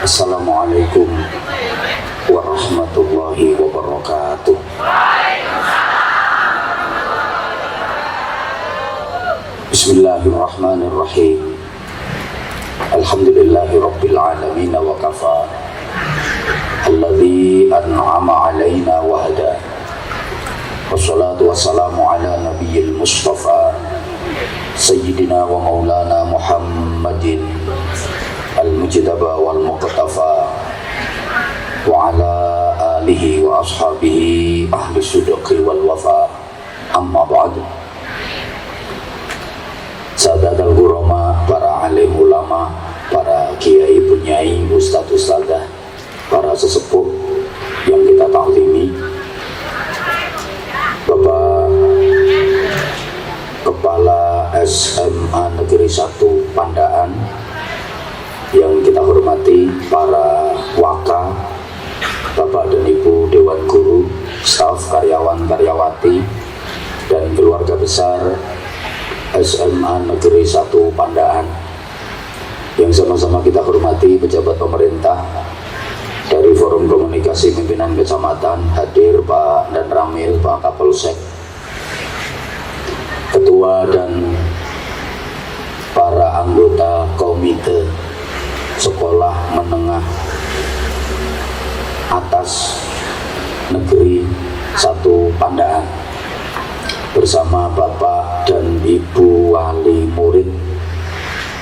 Assalamualaikum warahmatullahi wabarakatuh. Bismillahirrahmanirrahim. Alhamdulillahi rabbil alamin wa kafa. Alladzi an'ama alaina wa hada. Wassalatu wassalamu ala nabiyil mustafa Sayyidina wa maulana Muhammadin al-mujtaba wal muqtafa wa ala alihi wa ashabihi ahli sidqi wal wafa. Amma ba'du. Sahadat al-ghurama, para alim ulama, para kiai bunyai, ustadz ustadzah, para sesepuh yang kita taklimi, Bapak Kepala SMA Negeri 1 Pandaan yang kita hormati, para waka, Bapak dan Ibu Dewan Guru, staf, karyawan, karyawati, dan keluarga besar SMA Negeri 1 Pandaan yang sama-sama kita hormati, pejabat pemerintah dari Forum Komunikasi Pimpinan Kecamatan, hadir Pak dan Ramil, Pak Kapolsek, Ketua dan para anggota Komite Sekolah Menengah Atas Negeri 1 Pandaan, bersama Bapak dan Ibu Wali Murid,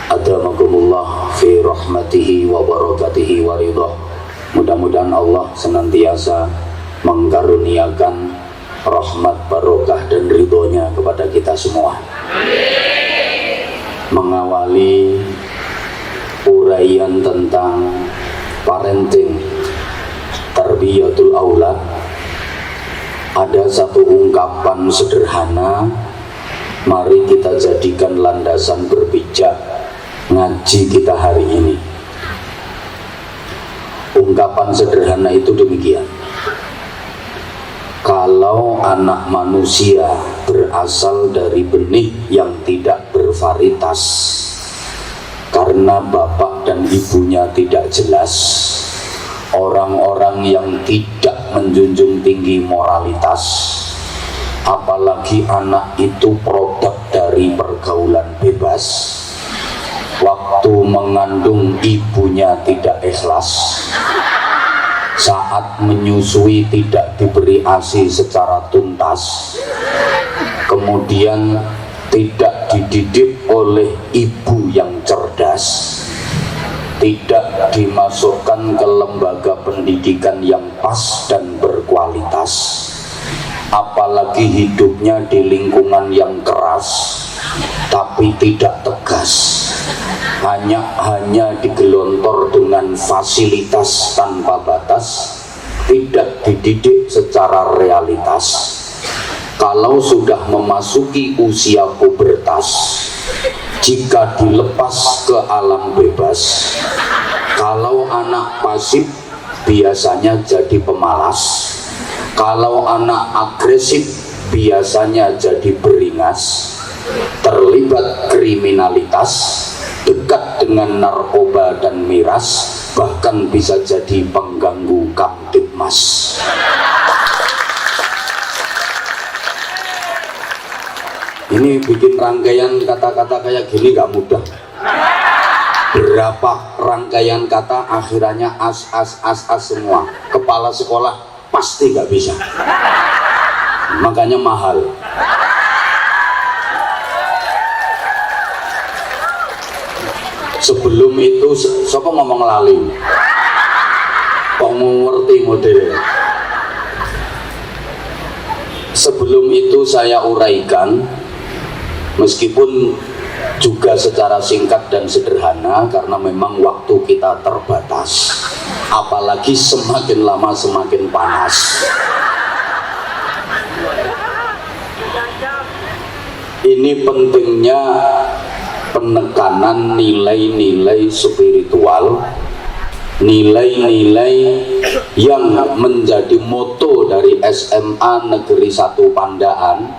Adramakumullah fi rahmatihi wa barakatihi wa ridhah. Mudah-mudahan Allah senantiasa mengkaruniakan rahmat, barokah dan ridhonya kepada kita semua. Mengawali uraian tentang parenting, tarbiyatul aulad, ada satu ungkapan sederhana, mari kita jadikan landasan berpijak ngaji kita hari ini. Ungkapan sederhana itu demikian: kalau anak manusia berasal dari benih yang tidak bervarietas karena bapak dan ibunya tidak jelas, orang-orang yang tidak menjunjung tinggi moralitas, apalagi anak itu produk dari pergaulan bebas, waktu mengandung ibunya tidak ikhlas, saat menyusui tidak diberi ASI secara tuntas, kemudian tidak dididik oleh ibu yang cerdas, tidak dimasukkan ke lembaga pendidikan yang pas dan berkualitas, apalagi hidupnya di lingkungan yang keras tapi tidak tegas, hanya digelontor dengan fasilitas tanpa batas, tidak dididik secara realitas. Kalau sudah memasuki usia pubertas, jika dilepas ke alam bebas, kalau anak pasif biasanya jadi pemalas, kalau anak agresif biasanya jadi beringas, terlibat kriminalitas, dekat dengan narkoba dan miras, bahkan bisa jadi pengganggu kamtibmas. Ini bikin rangkaian kata-kata kayak gini gak mudah. Berapa rangkaian kata akhirnya as semua. Kepala sekolah pasti gak bisa, makanya mahal. Sebelum itu, siapa ngomong lali? Kok ngerti modelnya? Sebelum itu saya uraikan, meskipun juga secara singkat dan sederhana, karena memang waktu kita terbatas, apalagi semakin lama semakin panas. Ini pentingnya penekanan nilai-nilai spiritual, nilai-nilai yang menjadi moto dari SMA Negeri 1 Pandaan,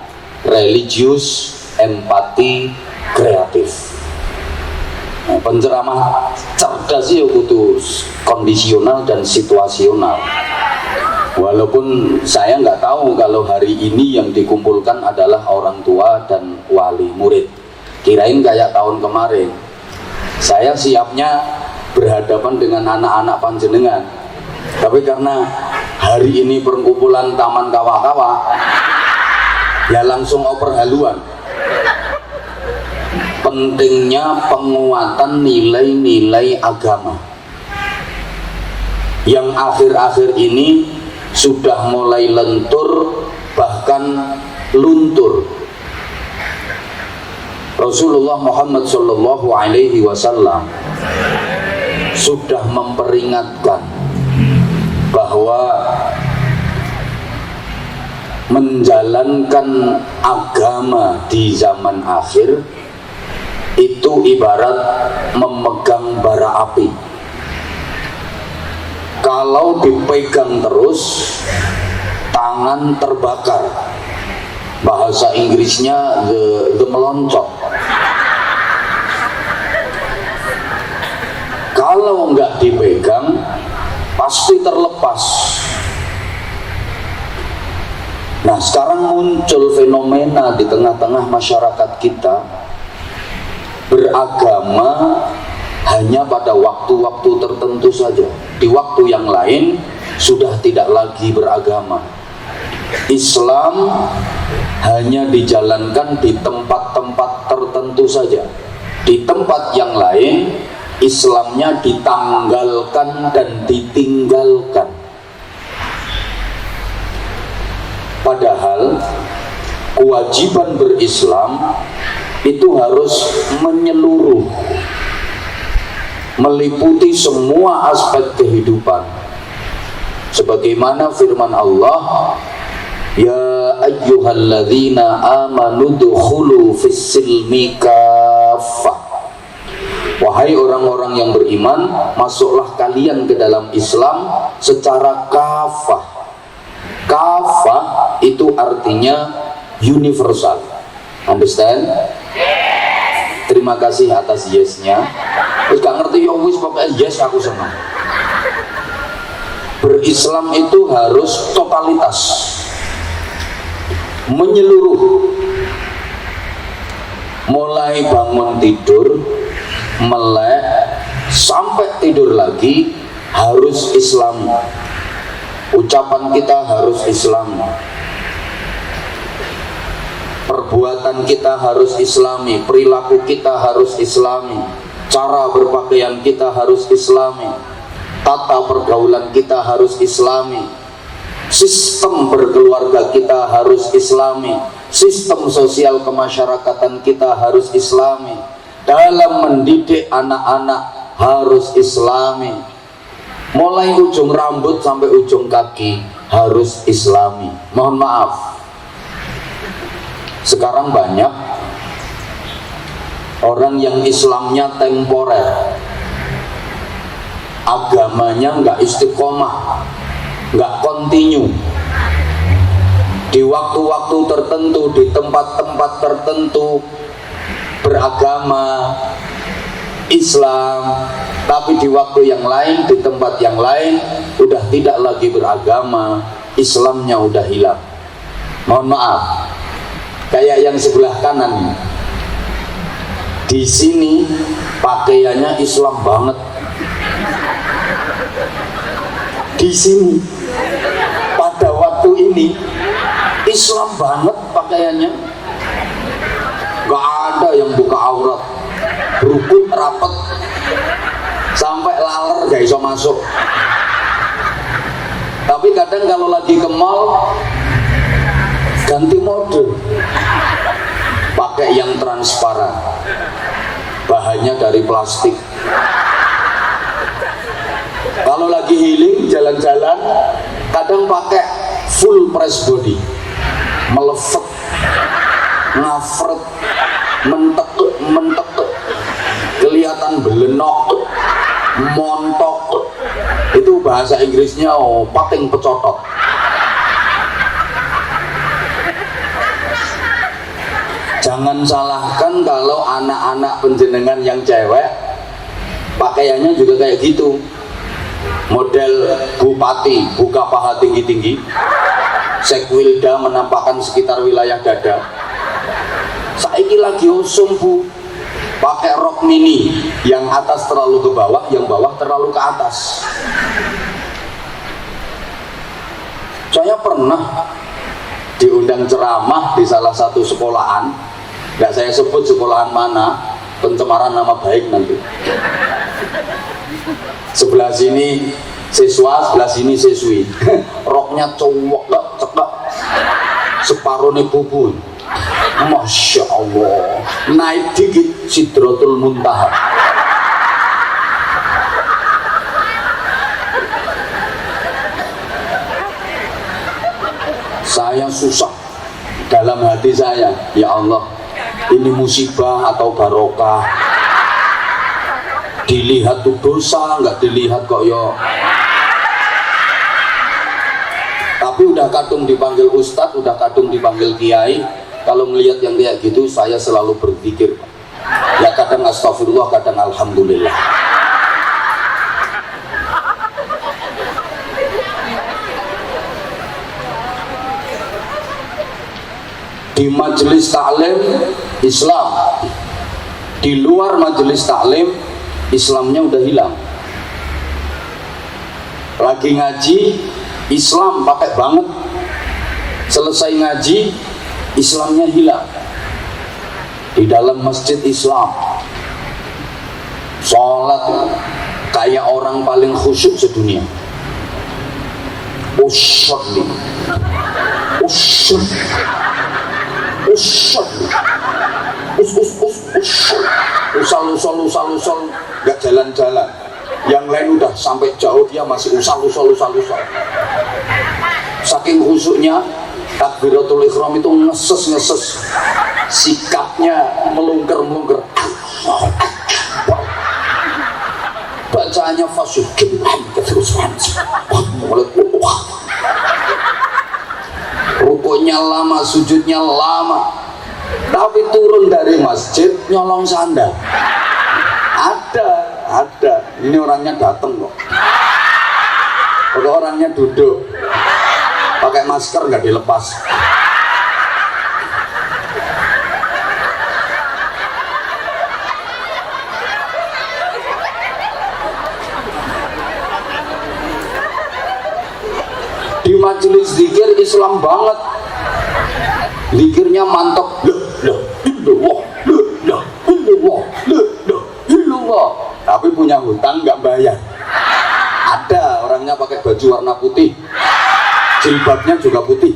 religius, empati, kreatif. Nah, penceramah cerdas itu kudu kondisional dan situasional. Walaupun saya nggak tahu kalau hari ini yang dikumpulkan adalah orang tua dan wali murid. Kirain kayak tahun kemarin. Saya siapnya berhadapan dengan anak-anak panjenengan. Tapi karena hari ini perkumpulan taman kawa-kawa, ya langsung oper haluan. Pentingnya penguatan nilai-nilai agama yang akhir-akhir ini sudah mulai lentur, bahkan luntur. Rasulullah Muhammad Sallallahu Alaihi Wasallam sudah memperingatkan bahwa menjalankan agama di zaman akhir itu ibarat memegang bara api. Kalau dipegang terus, tangan terbakar. Bahasa Inggrisnya the meloncok. Kalau nggak dipegang, pasti terlepas. Nah, sekarang muncul fenomena di tengah-tengah masyarakat kita, beragama hanya pada waktu-waktu tertentu saja. Di waktu yang lain sudah tidak lagi beragama. Islam hanya dijalankan di tempat-tempat tertentu saja. Di tempat yang lain Islamnya ditanggalkan dan ditinggalkan. Padahal kewajiban berislam itu harus menyeluruh, meliputi semua aspek kehidupan. Sebagaimana firman Allah, ya ayyuhalladzina amanu dukhulu fis-silmi kaffah. Wahai orang-orang yang beriman, masuklah kalian ke dalam Islam secara kafah. Kafah itu artinya universal. Understand? Terima kasih atas yes-nya. Terus gak ngerti, ya wis pokoknya yes, aku senang. Berislam itu harus totalitas, menyeluruh, mulai bangun tidur, melek, sampai tidur lagi harus Islam. Ucapan kita harus Islam, perbuatan kita harus Islami, perilaku kita harus Islami, cara berpakaian kita harus Islami, tata pergaulan kita harus Islami, sistem berkeluarga kita harus Islami, sistem sosial kemasyarakatan kita harus Islami, dalam mendidik anak-anak harus Islami, mulai ujung rambut sampai ujung kaki harus Islami. Mohon maaf, sekarang banyak orang yang Islamnya temporer, agamanya nggak istiqomah, nggak kontinu. Di waktu-waktu tertentu, di tempat-tempat tertentu beragama Islam, tapi di waktu yang lain, di tempat yang lain udah tidak lagi beragama, Islamnya udah hilang. Mohon maaf, kayak yang sebelah kanan di sini pakaiannya Islam banget. Di sini pada waktu ini Islam banget pakaiannya, gak ada yang buka aurat, berukut rapet sampai laler gak iso masuk. Tapi kadang kalau lagi ke mall ganti mode, pakai yang transparan, bahannya dari plastik. Kalau lagi healing, jalan-jalan, kadang pakai full press body, melefet, ngafret, mentek, kelihatan belenok, montok. Itu bahasa Inggrisnya pating pecotot. Jangan salahkan kalau anak-anak penjenengan yang cewek pakaiannya juga kayak gitu, model bupati buka paha tinggi-tinggi, Sekwilda menampakkan sekitar wilayah dada. Saiki lagi usum Bu, pakai rok mini, yang atas terlalu ke bawah, yang bawah terlalu ke atas. Saya pernah diundang ceramah di salah satu sekolahan, nggak saya sebut sekolahan mana, pencemaran nama baik nanti. Sebelah sini siswa, sebelah sini siswi. Roknya cowok cekak, separuh nih bubun. Masya Allah, naik dikit Sidratul Muntaha. Saya susah dalam hati saya, ya Allah, ini musibah atau barokah? Dilihat tuh dosa, nggak dilihat kok yo. Tapi udah kadung dipanggil ustadz, udah kadung dipanggil kiai. Kalau melihat yang kayak gitu, saya selalu berpikir, ya kadang astagfirullah, kadang alhamdulillah. Di majelis taklim Islam, di luar majelis taklim Islamnya udah hilang. Lagi ngaji Islam pakai banget, selesai ngaji Islamnya hilang. Di dalam masjid Islam sholat kayak orang paling khusyuk sedunia. Usyolli, usyolli, usyolli, usal, nggak jalan-jalan. Yang lain udah sampai jauh, dia masih usal. Saking khusyuknya, takbiratul ihram itu ngeses, sikapnya melungker. Bacaannya fasyuh, rukunya lama, sujudnya lama, tapi turun dari masjid nyolong sandal. Ada. Ini orangnya datang kok. Kalau orangnya duduk, pakai masker nggak dilepas. Di majelis zikir Islam banget, zikirnya mantap. Tapi punya hutang nggak bayar. Ada orangnya pakai baju warna putih, jilbabnya juga putih.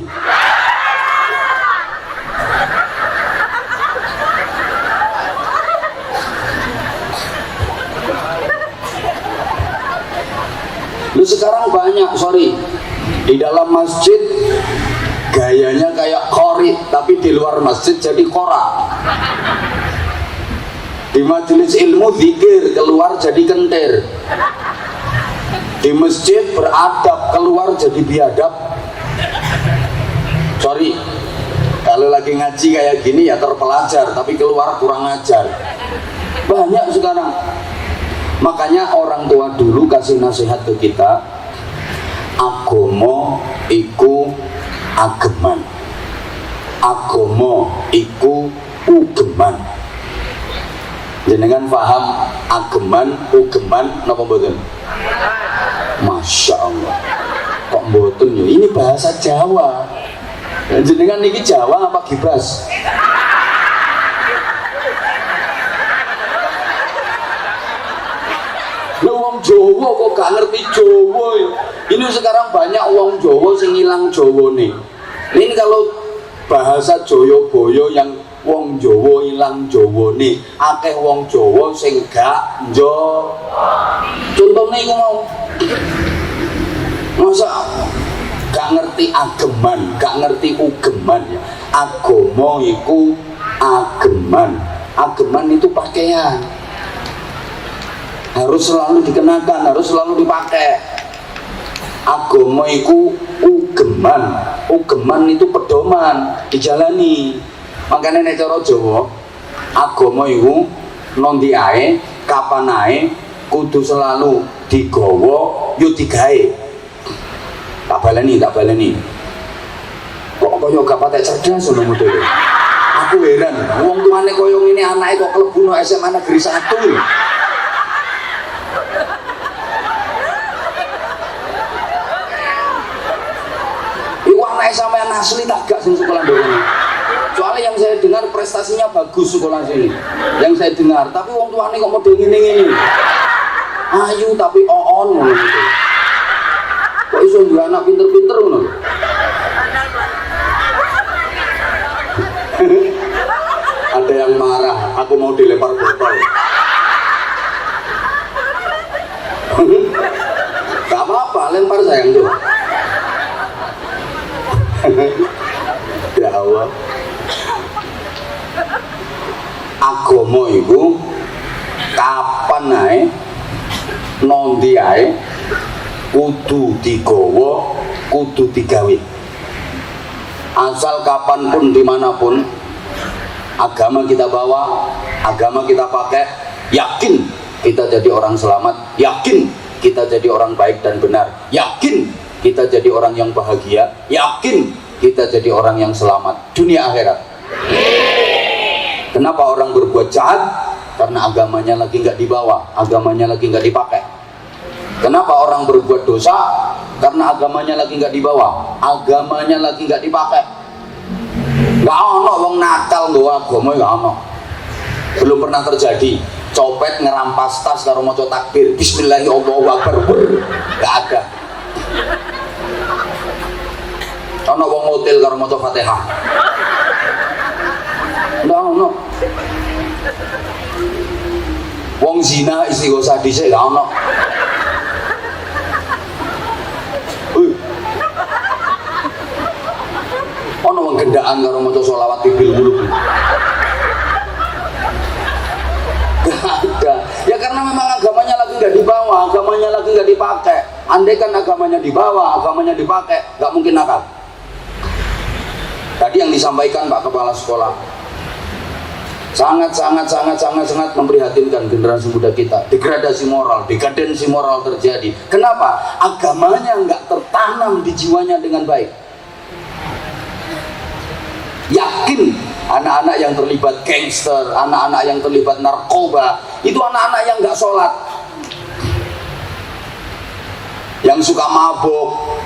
Lu sekarang banyak, di dalam masjid gayanya kayak qori, tapi di luar masjid jadi qora. Di majelis ilmu zikir, keluar jadi kentir. Di masjid beradab, keluar jadi biadab. Kalau lagi ngaji kayak gini ya terpelajar, tapi keluar kurang ajar. Banyak sekarang. Makanya orang tua dulu kasih nasihat ke kita, agomo iku ageman, agomo iku ugeman. Jenengan paham ageman, ugeman, napa mboten? Masya Allah, kok mboten ya? Ini bahasa Jawa. Jenengan niki Jawa apa Gibras? Lho wong Jawa kok gak ngerti Jawa ya? Ini sekarang banyak wong Jawa sing ilang Jawane. Ini kalau bahasa Joyoboyo yang wong Jawa ilang Jawane, akeh wong Jawa sing gak njo. Contohnya iku mau, masa gak ngerti ageman, gak ngerti ugeman ya. Agomo iku ageman, ageman itu pakaian, harus selalu dikenakan, harus selalu dipakai. Agomo iku ugeman, ugeman itu pedoman, dijalani. Makanya nek cara Jawa, agama iku nondi ae, kapan ae, kudu selalu digawa yo digawe. Tak baleni kok kaya gak patek cerdas ngono modele. Aku heran, wong tuane kaya ngene anake kok klebu nang SMA Negeri 1. Iku anake sampean asli tak gak sing sekolah ndene. Soalnya yang saya dengar prestasinya bagus sekolah sini. Yang saya dengar, tapi wong tuane kok model ngene-ngene. Ayu tapi oon ngono gitu. Kok iso duwe anak pinter-pinter ngono. Ada yang marah, aku mau dilempar botol. Gak apa-apa, lempar sayang tuh. Ya Allah. Agama iku kapan ae nondi ae kudu digawa, kudu digawe. Asal kapanpun dimanapun agama kita bawa, agama kita pakai, yakin kita jadi orang selamat, yakin kita jadi orang baik dan benar, yakin kita jadi orang yang bahagia, yakin kita jadi orang yang selamat dunia akhirat. Kenapa orang berbuat jahat? Karena agamanya lagi nggak dibawa, agamanya lagi nggak dipakai. Kenapa orang berbuat dosa? Karena agamanya lagi nggak dibawa, agamanya lagi nggak dipakai. Nggak ono wong nakal nggawa agama, nggak ono. Belum pernah terjadi copet ngerampas tas karo maca takbir Bismillahirrahmanirrahim, nggak ada. Ono wong hotel karo maca Fatihah, nggak ono. Wong zina istighosa dhisik nggak ono. Ono wong gendaan karo maca sholawat tibil mulu. Gak ada. Ya karena memang agamanya lagi nggak dibawa, agamanya lagi nggak dipakai. Andai kan agamanya dibawa, agamanya dipakai, nggak mungkin nakal. Tadi yang disampaikan Pak Kepala Sekolah sangat memprihatinkan generasi muda kita. Degradasi moral, dekadensi moral terjadi. Kenapa? Agamanya nggak tertanam di jiwanya dengan baik. Yakin anak-anak yang terlibat gangster, anak-anak yang terlibat narkoba, itu anak-anak yang nggak sholat, yang suka mabuk.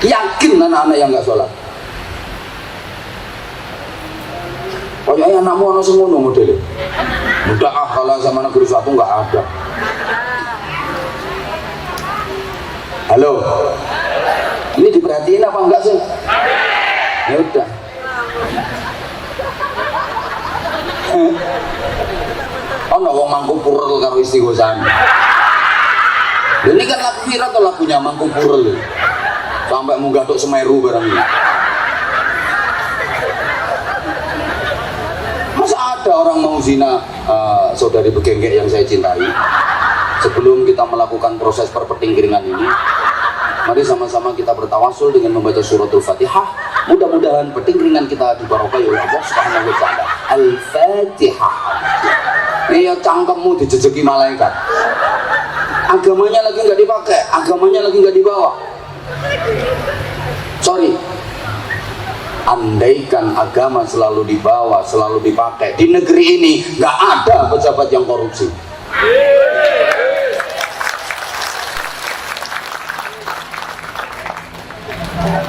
Yakin anak-anak yang nggak sholat. Kayaknya anakmu ana sing ngono modele. Mudah kalau sama Negeri 1 nggak ada. Halo, ini diperhatiin apa enggak sih? Ya udah. Ono wong Mangku Purel karo istighosan. Ini kan lagu viral atau lagunya Mangku Purel. Sampai munggah tok Semeru barang ini. Masa ada orang mau zina saudari begenggek yang saya cintai? Sebelum kita melakukan proses perpetinggiringan ini, mari sama-sama kita bertawasul dengan membaca suratul Fatihah. Mudah-mudahan petinggiringan kita dibarokai oleh Allah Subhanahu wa taala. Al-Fatihah. Iya cangkemmu dijejeki malaikat. Agamanya lagi nggak dipakai, agamanya lagi nggak dibawa. Sorry. Andaikan agama selalu dibawa, selalu dipakai, di negeri ini nggak ada pejabat yang korupsi.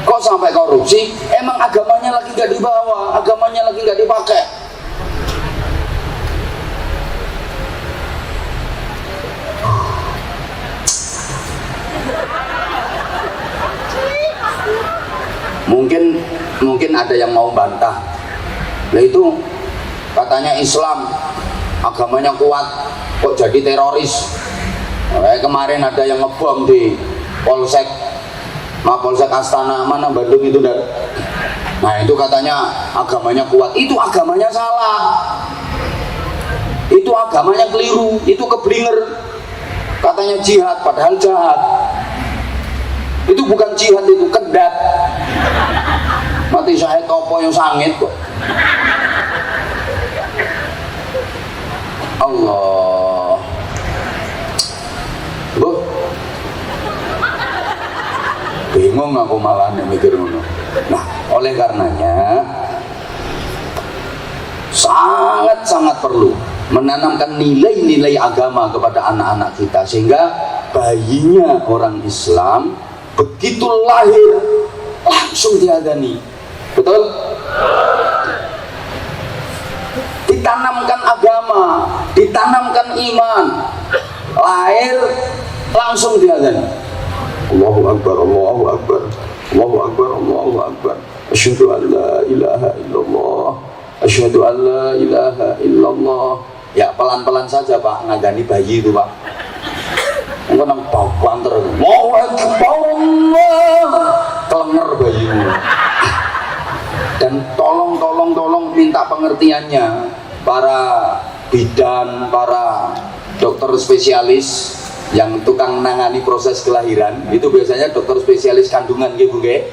Kok sampai korupsi? Emang agamanya lagi nggak dibawa, agamanya lagi nggak dipakai. Mungkin ada yang mau bantah. Nah itu katanya Islam agamanya kuat, kok jadi teroris? Kemarin ada yang ngebom di Polsek Astana mana Bandung itu dan nah itu katanya agamanya kuat. Itu agamanya salah, itu agamanya keliru, itu keblinger. Katanya jihad padahal jahat. Itu bukan jihad, itu kedat. Mati syahid apa yang sangit kok. Allah. bingung aku malah mikir ngono. Nah, oleh karenanya sangat-sangat perlu menanamkan nilai-nilai agama kepada anak-anak kita, sehingga bayinya orang Islam begitu lahir langsung diadani. Betul? Ditanamkan agama, ditanamkan iman, lahir langsung diadani. Allahu Akbar, Allahu Akbar, Allahu Akbar, Allahu Akbar. Asyhadu an la ilaha illallah, asyhadu an la ilaha illallah. Ya pelan-pelan saja Pak, ngagani bayi itu Pak. Engko nang banter. Allahu Akbar, Allah. Kelenger bayimu. Dan tolong minta pengertiannya para bidan, para dokter spesialis yang tukang nangani proses kelahiran. Itu biasanya dokter spesialis kandungan gitu nggih.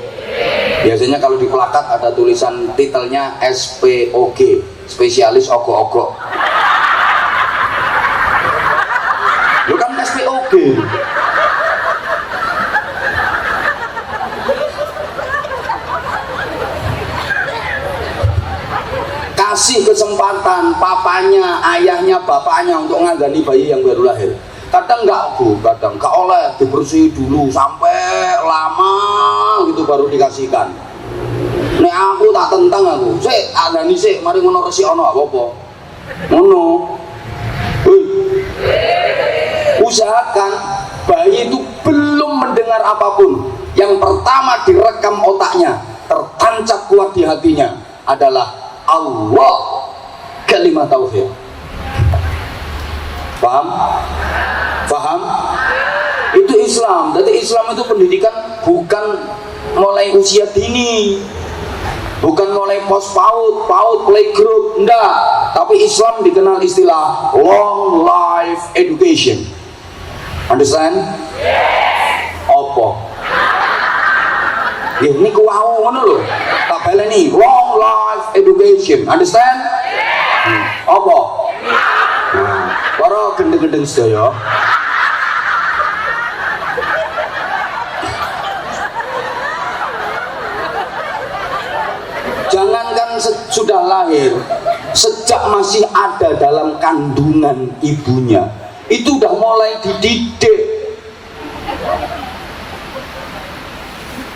Biasanya kalau di plakat ada tulisan titelnya SPOG, spesialis ogok-ogok. Lu kan SPOG. Kasih kesempatan papanya, ayahnya, bapaknya untuk ngandani bayi yang baru lahir. Kadang enggak Bu, kadang enggak oleh dibersih dulu sampai lama gitu baru dikasihkan. Nek aku tak tentang aku, sik andani sik, mari ngono resik ana apa-apa. Ngono. Usahakan bayi itu belum mendengar apapun. Yang pertama direkam otaknya, tertancap kuat di hatinya adalah Allah, kalimat tauhid. Paham? Paham? Itu Islam. Jadi Islam itu pendidikan bukan mulai usia dini, bukan mulai pos PAUD, playgroup, enggak. Tapi Islam dikenal istilah long life education. Understand? Apa? Ya ini kuwau ngono lho. Tak baleni long life education. Understand? Apa? Nah, para gendeng-gendeng sedaya. Jangankan sudah lahir, sejak masih ada dalam kandungan ibunya, itu udah mulai dididik.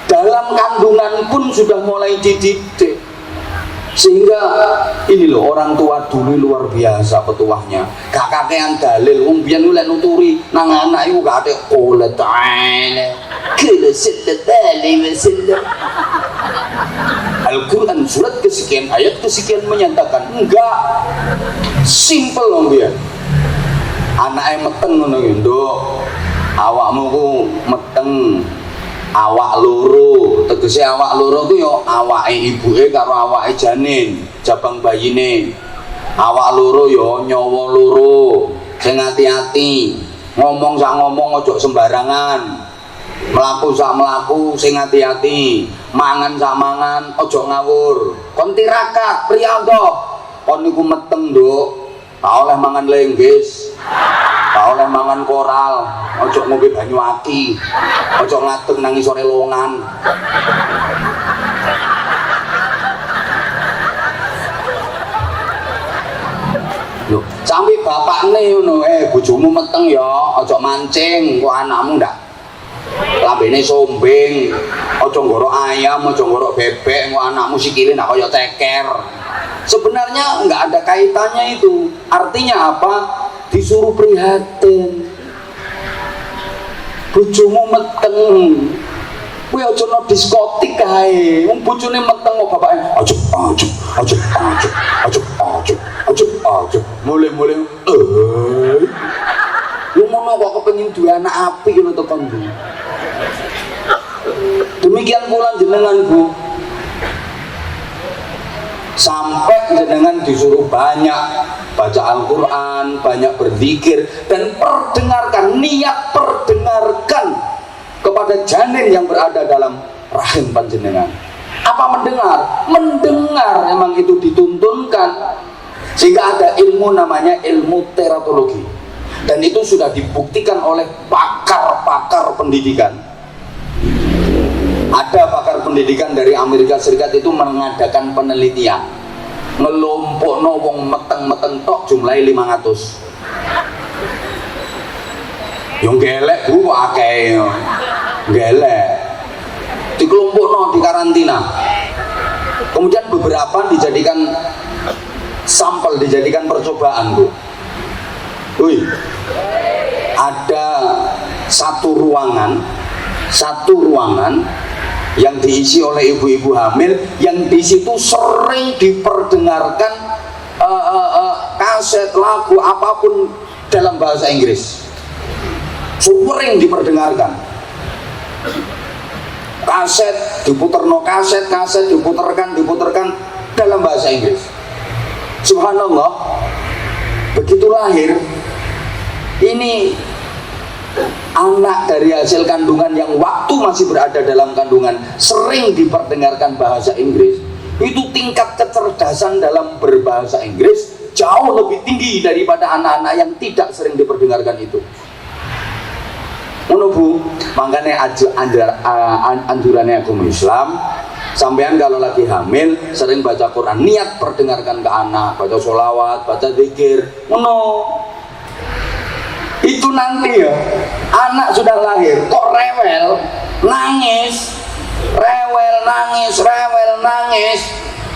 Dalam kandungan pun sudah mulai dididik. Sehingga ini loh, orang tua dulu luar biasa petuahnya. Gak kakean dalil, wong biyen lek nuturi nang anak iku gak ate qul ta'ala kala sallallahu alaihi wasallam. Al-Quran surat kesekian, ayat kesekian menyatakan enggak. Simple wong biyen. Anake meteng ngono ki, Nduk. Awakmu ku meteng. Awak loro, tegese awak loro ku yo awake ibuke karo awake janin, jabang bayine. Awak loro yo nyawa loro. Sing ati-ati, ngomong sak ngomong ojo sembarangan. Mlaku sak mlaku sing ati-ati, mangan sak mangan ojo ngawur. Kon tirakat priyantha. Kon niku meteng, Nduk. Ta oleh mangan lenggis. Ta oleh mangan koral, ojo ngombe banyu aki, ojo ngadeg nang isore longan. Lho, sampe bapakne ngono, bojomu meteng ya, ojo mancing, kok anakmu ndak lambene sombeng, ojo nggorok ayam, ojo nggorok bebek, kok anakmu sikile ndak kaya ceker. Sebenarnya nggak ada kaitannya itu. Artinya apa? Disuruh prihatin. Bojomu meteng, kowe aja nang diskotik kae. Wong bojone meteng kok bapake aja. Mulai lu ngono kok kepengin duwe anak apik lho to kon. Demikian pula jenengan Bu. Sampai jenengan disuruh banyak baca Al-Quran, banyak berzikir, dan niat perdengarkan kepada janin yang berada dalam rahim panjenengan. Apa mendengar? Mendengar, memang itu dituntunkan. Sehingga ada ilmu namanya ilmu teratologi, dan itu sudah dibuktikan oleh pakar-pakar pendidikan Ada pakar pendidikan dari Amerika Serikat itu mengadakan penelitian, ngelompokno wong meteng-meteng tok jumlahnya 500. Yang gelek bu akeh, gelek dikelompokno di karantina. Kemudian beberapa dijadikan sampel, dijadikan percobaan bu. Wih, ada satu ruangan yang diisi oleh ibu-ibu hamil, yang di situ sering diperdengarkan kaset, lagu, apapun dalam bahasa Inggris. Sering diperdengarkan. Kaset diputerno, kaset diputerkan dalam bahasa Inggris. Subhanallah, begitu lahir ini anak dari hasil kandungan yang waktu masih berada dalam kandungan sering diperdengarkan bahasa Inggris, itu tingkat kecerdasan dalam berbahasa Inggris jauh lebih tinggi daripada anak-anak yang tidak sering diperdengarkan itu. Menunggu, makanya anjurannya agama Islam, sampean kalau lagi hamil sering baca Quran, niat perdengarkan ke anak, baca sholawat, baca zikir, itu nanti ya anak sudah lahir kok rewel nangis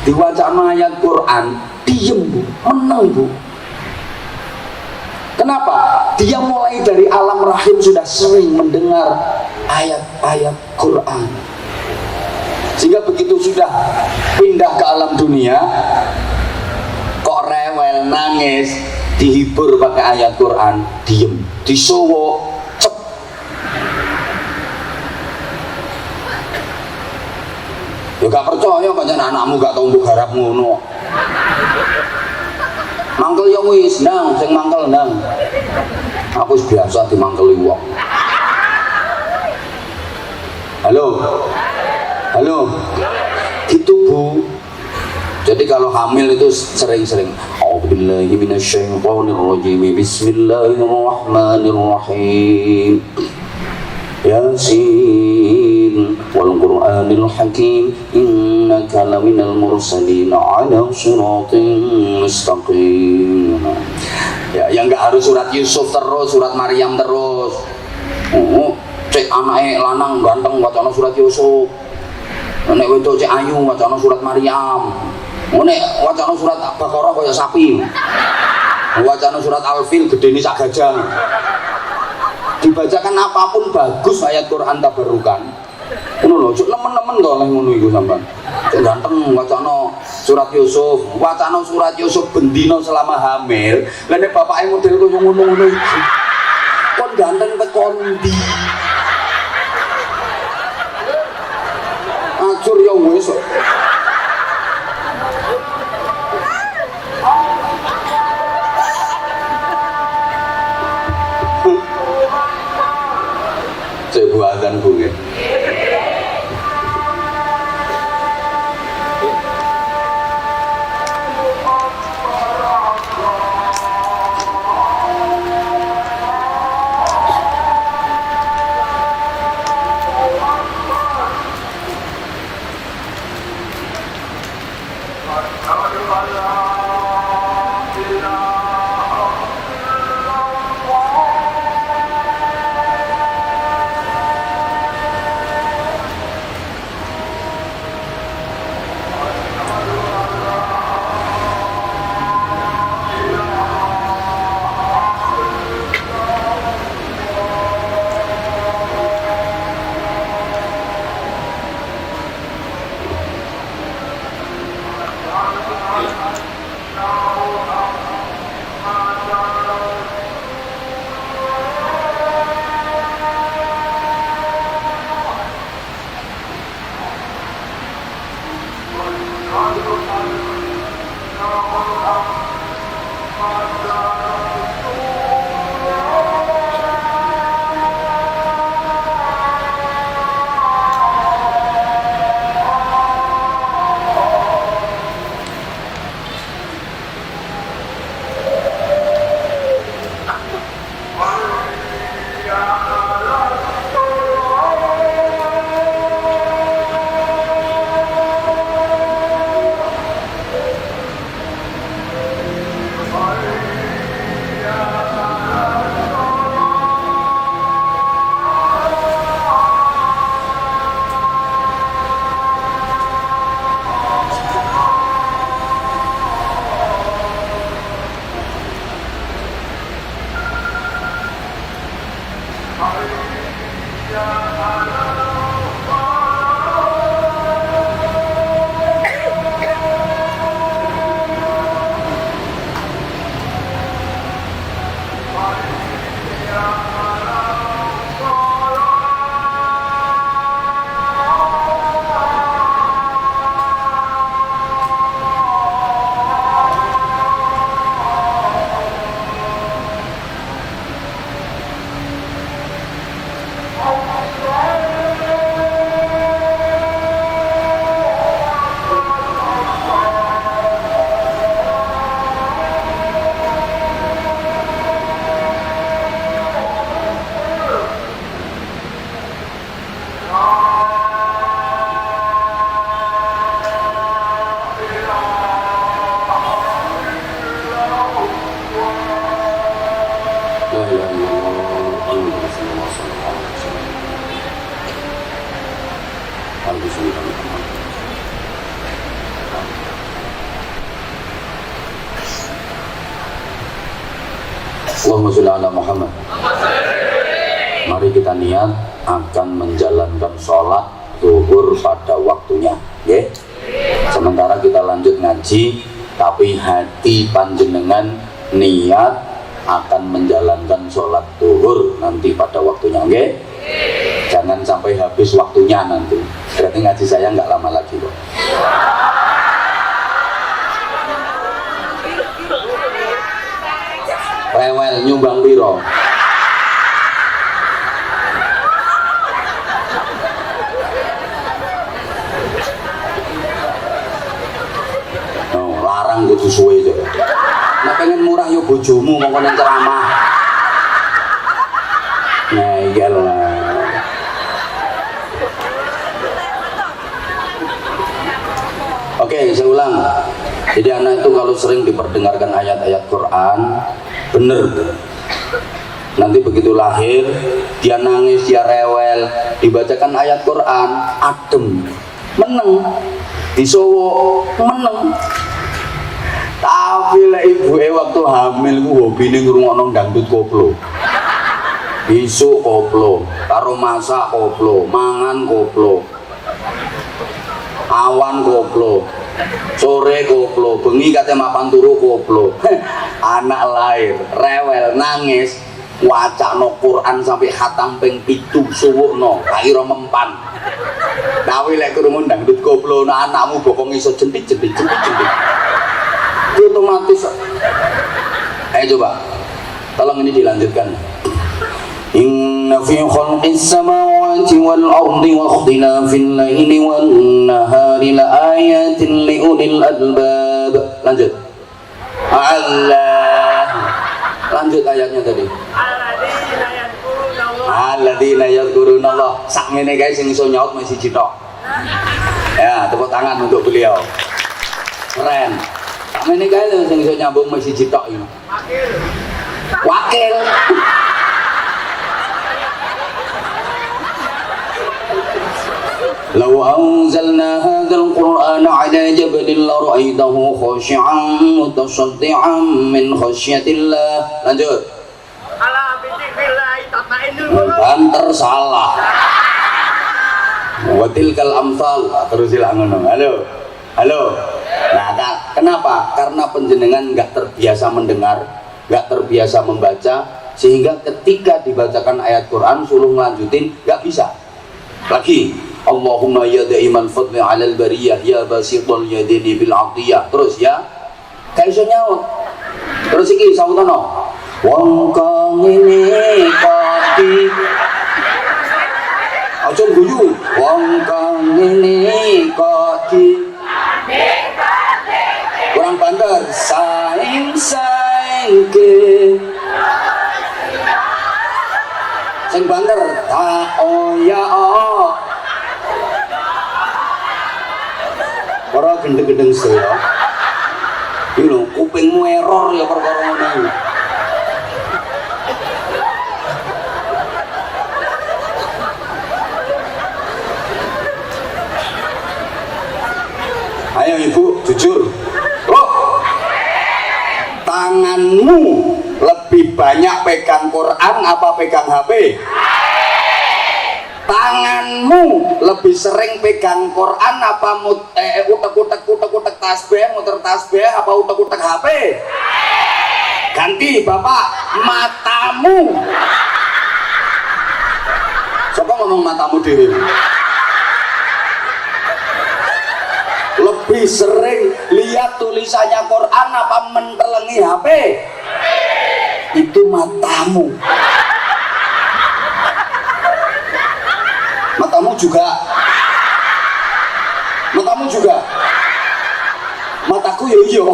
diwaca ayat Quran, diem bu, menang bu. Kenapa? Dia mulai dari alam rahim sudah sering mendengar ayat-ayat Quran, sehingga begitu sudah pindah ke alam dunia kok rewel nangis, dihibur pakai ayat Quran, diem, disowo, cep. Ya gak percaya kan anakmu gak tau mbok garap ngono. Mangkel ya wis ndang, sing mangkel ndang. Aku wis biasa dimangkeli wong. Halo. Gitu bu. Jadi kalau hamil itu sering-sering A'udzubillahi minasyaitonirrajim. Bismillahirrahmanirrahim. Yasin wal Qur'anil Hakim innaka laminal mursalin ala siratin mustaqim. Ya, yang enggak harus surat Yusuf terus, surat Maryam terus. Cek anake lanang ganteng wacana surat Yusuf. Nek wedok cek ayu wacana surat Maryam. Nek wacana surat Baqarah kaya sapi. Wacana surat Al-Fil gedene sak gajah. Dibacakan apapun bagus ayat Quran tabarukan. Ngono lho, cuk nemen-nemen to oleh ngono iku sampean. Cuk ganteng wacana surat Yusuf, wacana surat Yusuf bendina selama hamil. Lah nek bapake model koyo ngono-ngono iki. Kon ganteng teko ndi? Acur ya wis. Cek buatan bu ya. Allahumma sholli ala Muhammad. Mari kita niat akan menjalankan sholat zuhur pada waktunya, ya. Sementara kita lanjut ngaji, tapi hati panjenengan niat akan menjalankan sholat zuhur nanti pada waktunya, oke? Jangan sampai habis waktunya nanti. Berarti ngaji saya nggak lama lagi kok. Rewel nyumbang piro? Larang kudu suwe aja. Nek pengen murah yo bojomu mongko nang ceramah. Nah, iyalah. Oke, saya ulang. Jadi anak itu kalau sering diperdengarkan ayat-ayat Quran, bener. Nanti begitu lahir, dia nangis, dia rewel, dibacakan ayat Quran, adem, meneng, disowo, meneng. Tapi lah ibu waktu hamil ku hobine ngrungokno dangdut koplo. Isuk koplo, karo masak koplo, mangan koplo. Awan koplo, sore koplo, bengi kate mapan turu koplo. Anak lahir, rewel, nangis, wacana Quran sampai khatam ping 7 suwukno, kira mempan. Tapi lek krungu dangdut koplo, nah anakmu bokong iso jentik-jentik. Itu otomatis. Ayo coba, tolong ini dilanjutkan. Inna fi khalqis samawati wal ardi wa ikhtilafil laili wan nahari la ayatin li ulil albab. Lanjut. Allah. Lanjut ayatnya tadi. Alladzina yadhkurunallah. Sak ngene guys sing iso nyaut masih citok. Ya, tepuk tangan untuk beliau. Keren. Sak ngene guys sing iso nyambung masih citok iki. Wakil. لو أنزلنا هذا القرآن على جبل لرأيته خاشعا متصدعا من خشية الله. Lanjut. Banter salah. Watilkal amsal. Terus hilang ngono. Halo. Nah, kenapa? Karena penjenengan nggak terbiasa mendengar, nggak terbiasa membaca, sehingga ketika dibacakan ayat Quran suruh ngelanjutin nggak bisa. Lagi. Allahumma ya da'iman fadli 'alal bariyah ya basitul yadini bil 'atiyah. Terus ya. Kayak iso nyaut. Terus iki sautono. Wong kang ngene kaki. Aja guyu. Wong kang ngene kaki. Kurang banter. Saing ke. Sing banter. Ta oh ya oh. Para gendeng-gendeng saya. Iki lho, kupingmu error ya perkara ngono. Ayo ibu, jujur. Tanganmu lebih banyak pegang Quran apa pegang HP? Tanganmu lebih sering pegang Quran apa utek-utek tasbih, muter tasbih apa utek-utek HP? Ganti Bapak, matamu. Siapa ngomong matamu dhewe? Lebih sering lihat tulisannya Quran apa mentelengi HP? Itu matamu. Matamu juga. Mataku yo yo.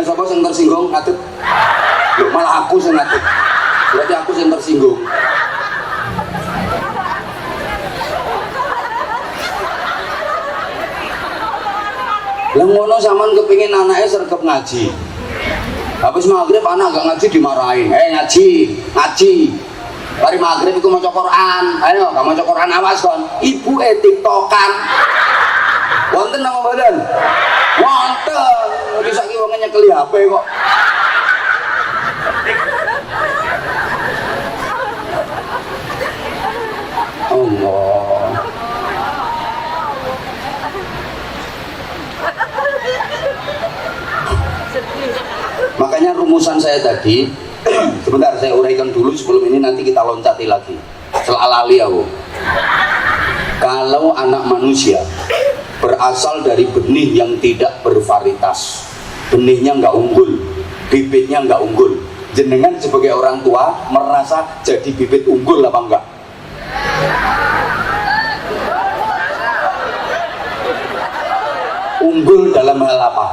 Sapa sing tersinggung ngadeg? Loh, malah aku sing ngadeg. Berarti aku sing tersinggung. Lah ngono sampean kepengin anake sregep ngaji. Habis maghrib anak gak ngaji dimarahin. Ngaji. Bari maghrib iku maca Quran. Ayo, gak maca Quran awas kon. Ibu tiktokan. Wonten napa mboten? Wonten, iki saiki wong nyekeli HP kok. Allah. Makanya rumusan saya tadi, sebentar saya uraikan dulu sebelum ini nanti kita loncati lagi. Selalali aku. Kalau anak manusia berasal dari benih yang tidak bervarietas, benihnya nggak unggul, bibitnya nggak unggul, jenengan sebagai orang tua merasa jadi bibit unggul apa enggak? Unggul dalam hal apa?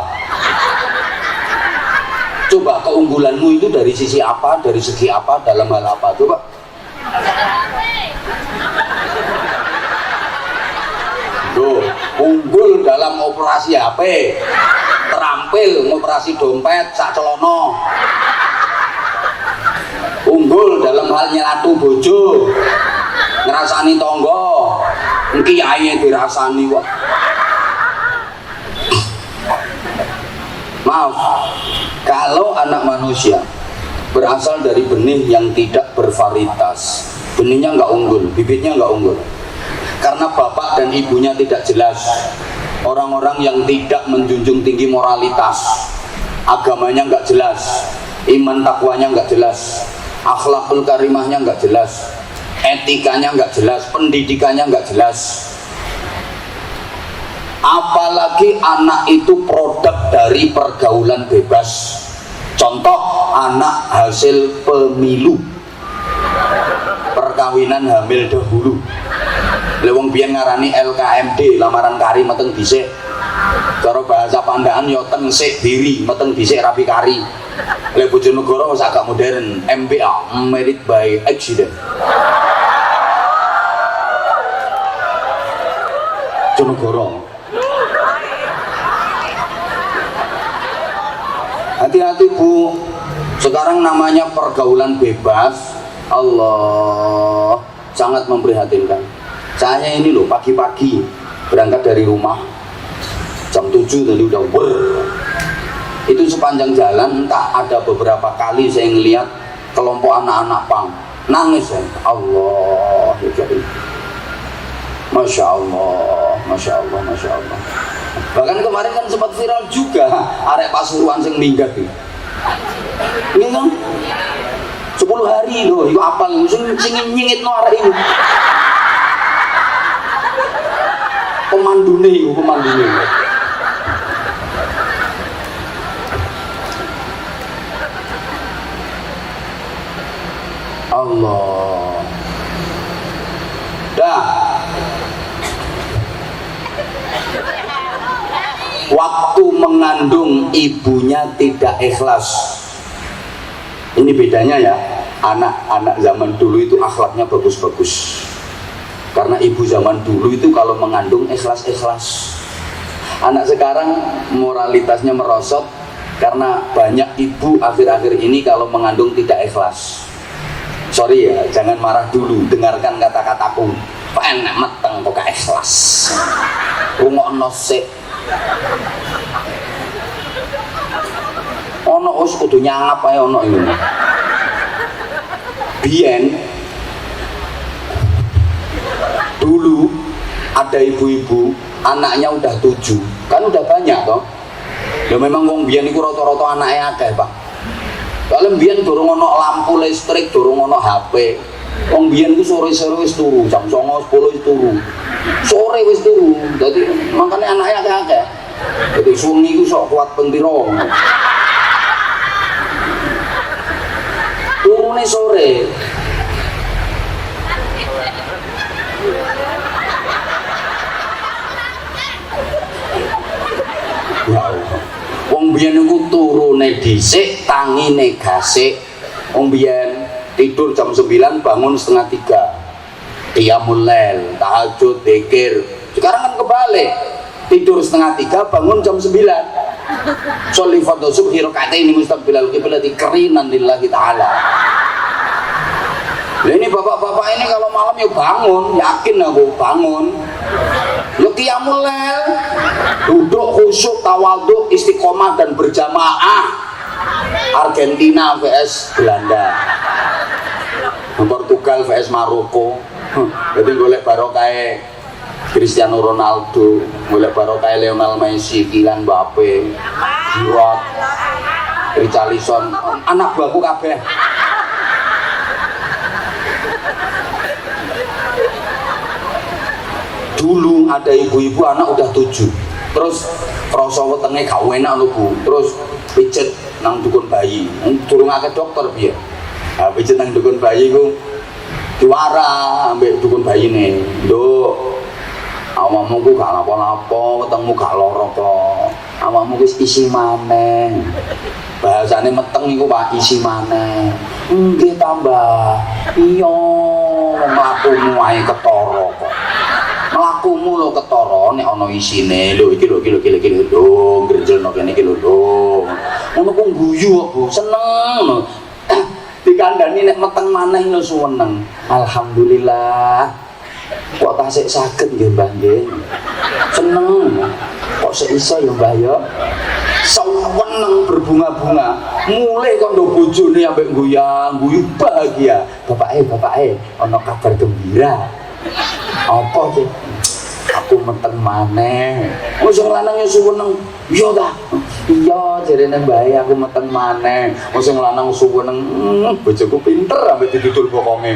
Coba keunggulanmu itu dari sisi apa, dari segi apa, dalam hal apa? Coba. Tuh, unggul dalam operasi HP, terampil ngoperasi dompet, sak celono. Unggul dalam hal nyelatu bojo, ngerasani tonggo, kiai dirasani kok. Maaf, kalau anak manusia berasal dari benih yang tidak bervarietas, benihnya nggak unggul, bibitnya nggak unggul, karena bapak dan ibunya tidak jelas, orang-orang yang tidak menjunjung tinggi moralitas, agamanya nggak jelas, iman takwanya nggak jelas, akhlakul karimahnya nggak jelas, etikanya nggak jelas, pendidikannya nggak jelas. Apalagi anak itu produk dari pergaulan bebas. Contoh, anak hasil pemilu, perkawinan hamil dahulu. Lewong biyen ngarani LKMD, lamaran kari meteng dhisik. Cara bahasa Pandaan yo tengsik diri, meteng dhisik rapi kari. Lek Bojonegoro wis agak modern, MBA, married by accident. Bojonegoro. Hati-hati Bu, sekarang namanya pergaulan bebas. Allah, sangat memprihatinkan. Saya ini loh pagi-pagi berangkat dari rumah jam 7 tadi udah itu sepanjang jalan entah ada beberapa kali saya ngelihat kelompok anak-anak pang nangis ya. Allah ya. Masya Allah, Masya Allah, Masya Allah. Bahkan kemarin kan sempat viral juga arek Pasuruan yang minggat ini kan 10 hari loh, itu apal sing nyingit no arek itu pemandune itu, pemandune Allah dah. Waktu mengandung ibunya tidak ikhlas. Ini bedanya ya. Anak-anak zaman dulu itu akhlaknya bagus-bagus. Karena ibu zaman dulu itu kalau mengandung ikhlas-ikhlas. Anak sekarang moralitasnya merosot karena banyak ibu akhir-akhir ini kalau mengandung tidak ikhlas. Sorry ya, jangan marah dulu, dengarkan kata-kataku. Enak meteng kok gak ikhlas. Rungokno sik. Ono wis kudu nyangap ae ono iki. Biyen dulu ada ibu-ibu anaknya udah 7, kan udah banyak toh. Ya memang wong biyen iku rata-rata anake akeh, Pak. Kalau biyen durung ono lampu listrik, durung ono HP. Wong biyen ku sore-sore wis turu, jam 09.00 10 wis turu. Sore wis turu. Dadi makane anake akeh-akeh. Dadi suwengi ku sok kuat pentiro. Turune sore. Ya Allah. Wong biyen niku turune dhisik, tangine gasik. Wong biyen tidur jam 9, bangun setengah 3. Qiyamul lail, tahajud, dzikir. Sekarang kan kebalik. Tidur setengah 3, bangun jam 9. Sholli fardhu subhi raka'ataini mustaqbilal qiblati karinan lillahi ta'ala. Nah ini bapak-bapak ini kalau malam ya bangun, yakin aku bangun. Lu qiyamul lail. duduk khusyuk tawadhu istiqomah dan berjamaah. Argentina vs Belanda, Portugal vs Maroko. Jadi golek barokah Cristiano Ronaldo, golek barokah Lionel Messi, Kylian Mbappe, Giroud, Richarlison, anak buahku kabeh. Dulu ada ibu-ibu anak udah 7, terus krasa wetenge gak enak lho Bu, terus pijet nang dukun bayi, durung akeh dokter piye. Nah, pijet nang dukun bayi ku diwara ambek dukun bayine. Nduk, awakmu ku gak lapo-lapo, wetengmu gak lara kok. Awakmu wis isi maneh. Bahasane meteng iku Pak, isi maneh. Nggih tambah. Iya, mlakumu ae ketara kok. Mlakumu lho ketara nek ana isine. Lho iki lho ngrenjelno kene iki lho. Ngono ku guyu kok Bu, seneng lho. Dikandani nek meteng maneh lho suweneng. Alhamdulillah. Kok tasik saged nggih Mbah nggih. Seneng. Kok sik iso ya Mbah ya. Seneng berbunga-bunga. Mulai kok ndok bojone ambek goyang, guyu bahagia. Bapake ana kabar gembira. Apa sih? Aku meteng maneh. Wong sing lanang ya suweneng. Iya ta? Iya jarene mbae aku meteng maneh. Wong sing lanang suweneng, bojoku pinter ambek didudul bokonge.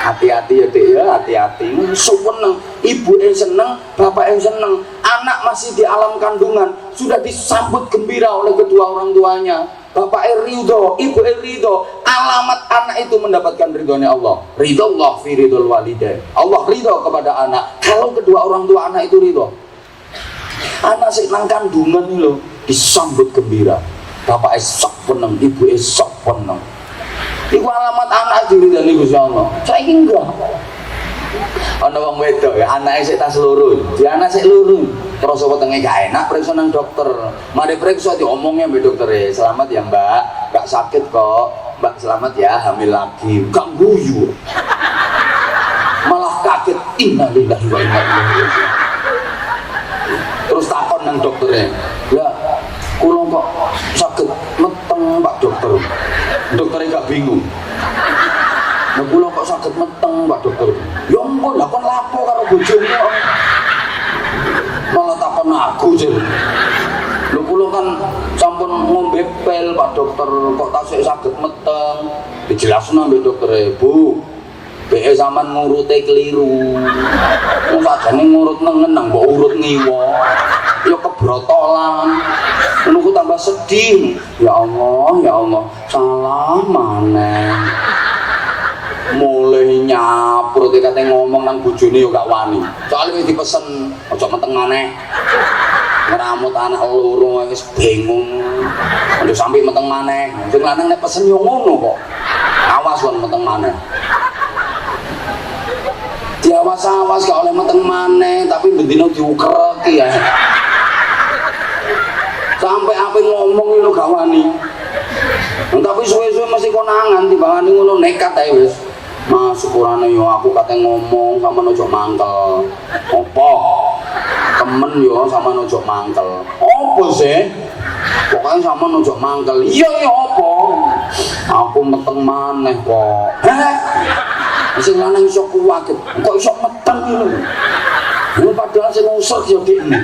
Hati-hati ya Dik ya, hati-hati. Suweneng, ibuke seneng, bapake seneng. Anak masih di alam kandungan sudah disambut gembira oleh kedua orang tuanya. Bapake ridho, ibuke ridho. Alamat anak itu mendapatkan ridhonya Allah. Ridho Allah fi ridhol walidain. Allah ridho kepada anak kalau kedua orang tua anak itu ridho. Anak sing nang kandungan iki lho disambut gembira. Bapake sok seneng, ibuke sok seneng. Iku alamat anak diridani Gusti Allah. Saiki enggak. Ana wong wedok ya, anake sik tas loro. Di anak sik loro. Krasa wetenge gak enak, periksa nang dokter. Mari periksa diomongnya mbek dokter, "Selamat ya, Mbak. Gak sakit kok. Mbak selamat ya, hamil lagi." Gak guyu. Malah kaget, innalillahi wa inna ilaihi raji'un. Terus takon nang dokternya, "Lah, kula kok sakit meteng, Pak Dokter." Dokternya gak bingung. "Lah kula kok sakit meteng, Pak Dokter." "Ya ampun, lah kon lapo karo bojomu?" Malah takon aku jare. "Lho kula kan sampun ngombe pil, Pak Dokter, kok tasik saged meteng." Dijelasno ambek dokter, "Bu, BE sampean ngurute keliru. Wong sakjane ngurut nengen nang mbok urut ngiwa. Ya kebrotolan. Ngono ku tambah sedih. Ya Allah, salah maneh." Mulai nyaprut kate ngomong nang bojone ya gak wani. Soale wis dipesen, aja meteng maneh. Ngramut anak loro wis bingung. Lho sampe meteng maneh. Sing lanang nek pesen yo ngono kok. Awas kon meteng maneh. Diawas-awas gak oleh meteng maneh, tapi bendino diukreki ya. Sampai apa ngomong lho gak wani. Tapi suwe-suwe mesti konangan timbangane ngono nekat ae wis. Mas syukurane yo aku kate ngomong sama ojo mangkel. Apa? Temen yo sama ojo mangkel. Apa sih? Pokoknya sama ojo mangkel. Iya ya apa? Aku meteng maneh kok. Heh. Sing lanang iso kuwat. Kok iso meteng lho. Lu padahal sing ngusuk yo dikne.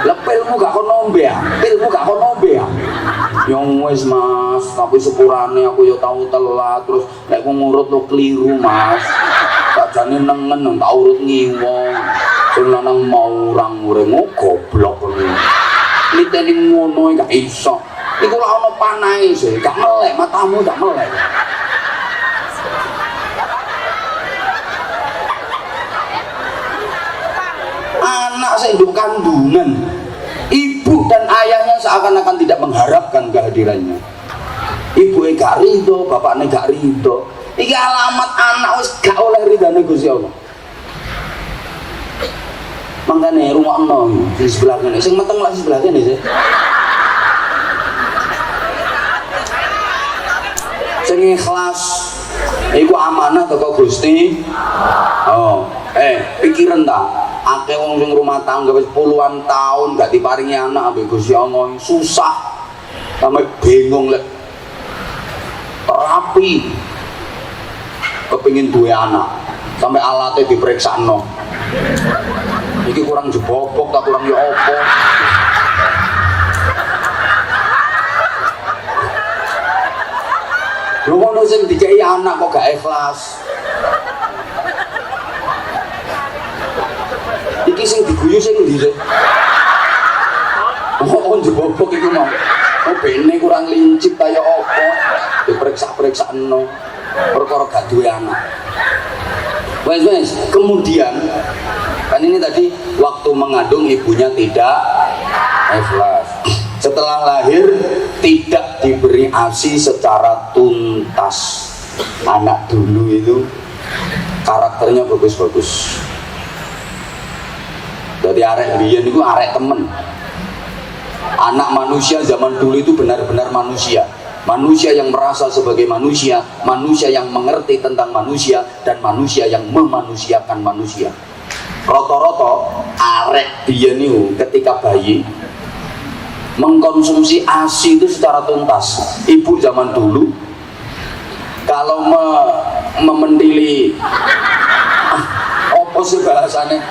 Lah pilmu gak kon nombe ya? Pilmu gak kon nombe ya? Yang wis Mas, tapi sepurane aku yo tau telat terus nek ku ngurut lo keliru Mas. Sakjane nengen nang tak urut ngiwong. Sing lanang mau urang ureng goblok kuwi. Niteni ngono gak iso. Iku lak ono panahe sih, gak melek matamu gak melek. Anak sing nduk kandungan, ibu dan ayahnya seakan-akan tidak mengharapkan kehadirannya. Ibu gak ridho, bapaknya gak ridho. Iki alamat anak wis gak oleh ridhane Gusti Allah. Mangkane rungokno di sebelah kene, sing meteng lak sebelah kene sih. Sing ikhlas iku amanah teko Gusti. Oh. Pikiran tak akeh wong sing rumah tangga wis puluhan tahun gak diparingi anak ambek Gusti Allah, susah sampai bingung lek terapi kepingin duwe anak sampai alatnya diperiksa iki kurang jebobok tak kurang ya apa lho ngono sing dikei anak kok gak ikhlas. Iki sing diguyu sing ndi sih? Oh jebobok iku mau. Oh bene kurang lincip kaya apa? Diperiksa-periksakno perkara gak duwe anak. Wes, kemudian kan ini tadi waktu mengandung ibunya tidak ikhlas. Setelah lahir tidak diberi ASI secara tuntas. Anak dulu itu karakternya bagus-bagus. Jadi arek biyen itu arek temen. Anak manusia zaman dulu itu benar-benar manusia. Manusia yang merasa sebagai manusia, manusia yang mengerti tentang manusia, dan manusia yang memanusiakan manusia. Roto-roto arek biyen itu ketika bayi mengkonsumsi ASI itu secara tuntas. Ibu zaman dulu kalau memendili apa sih bahasanya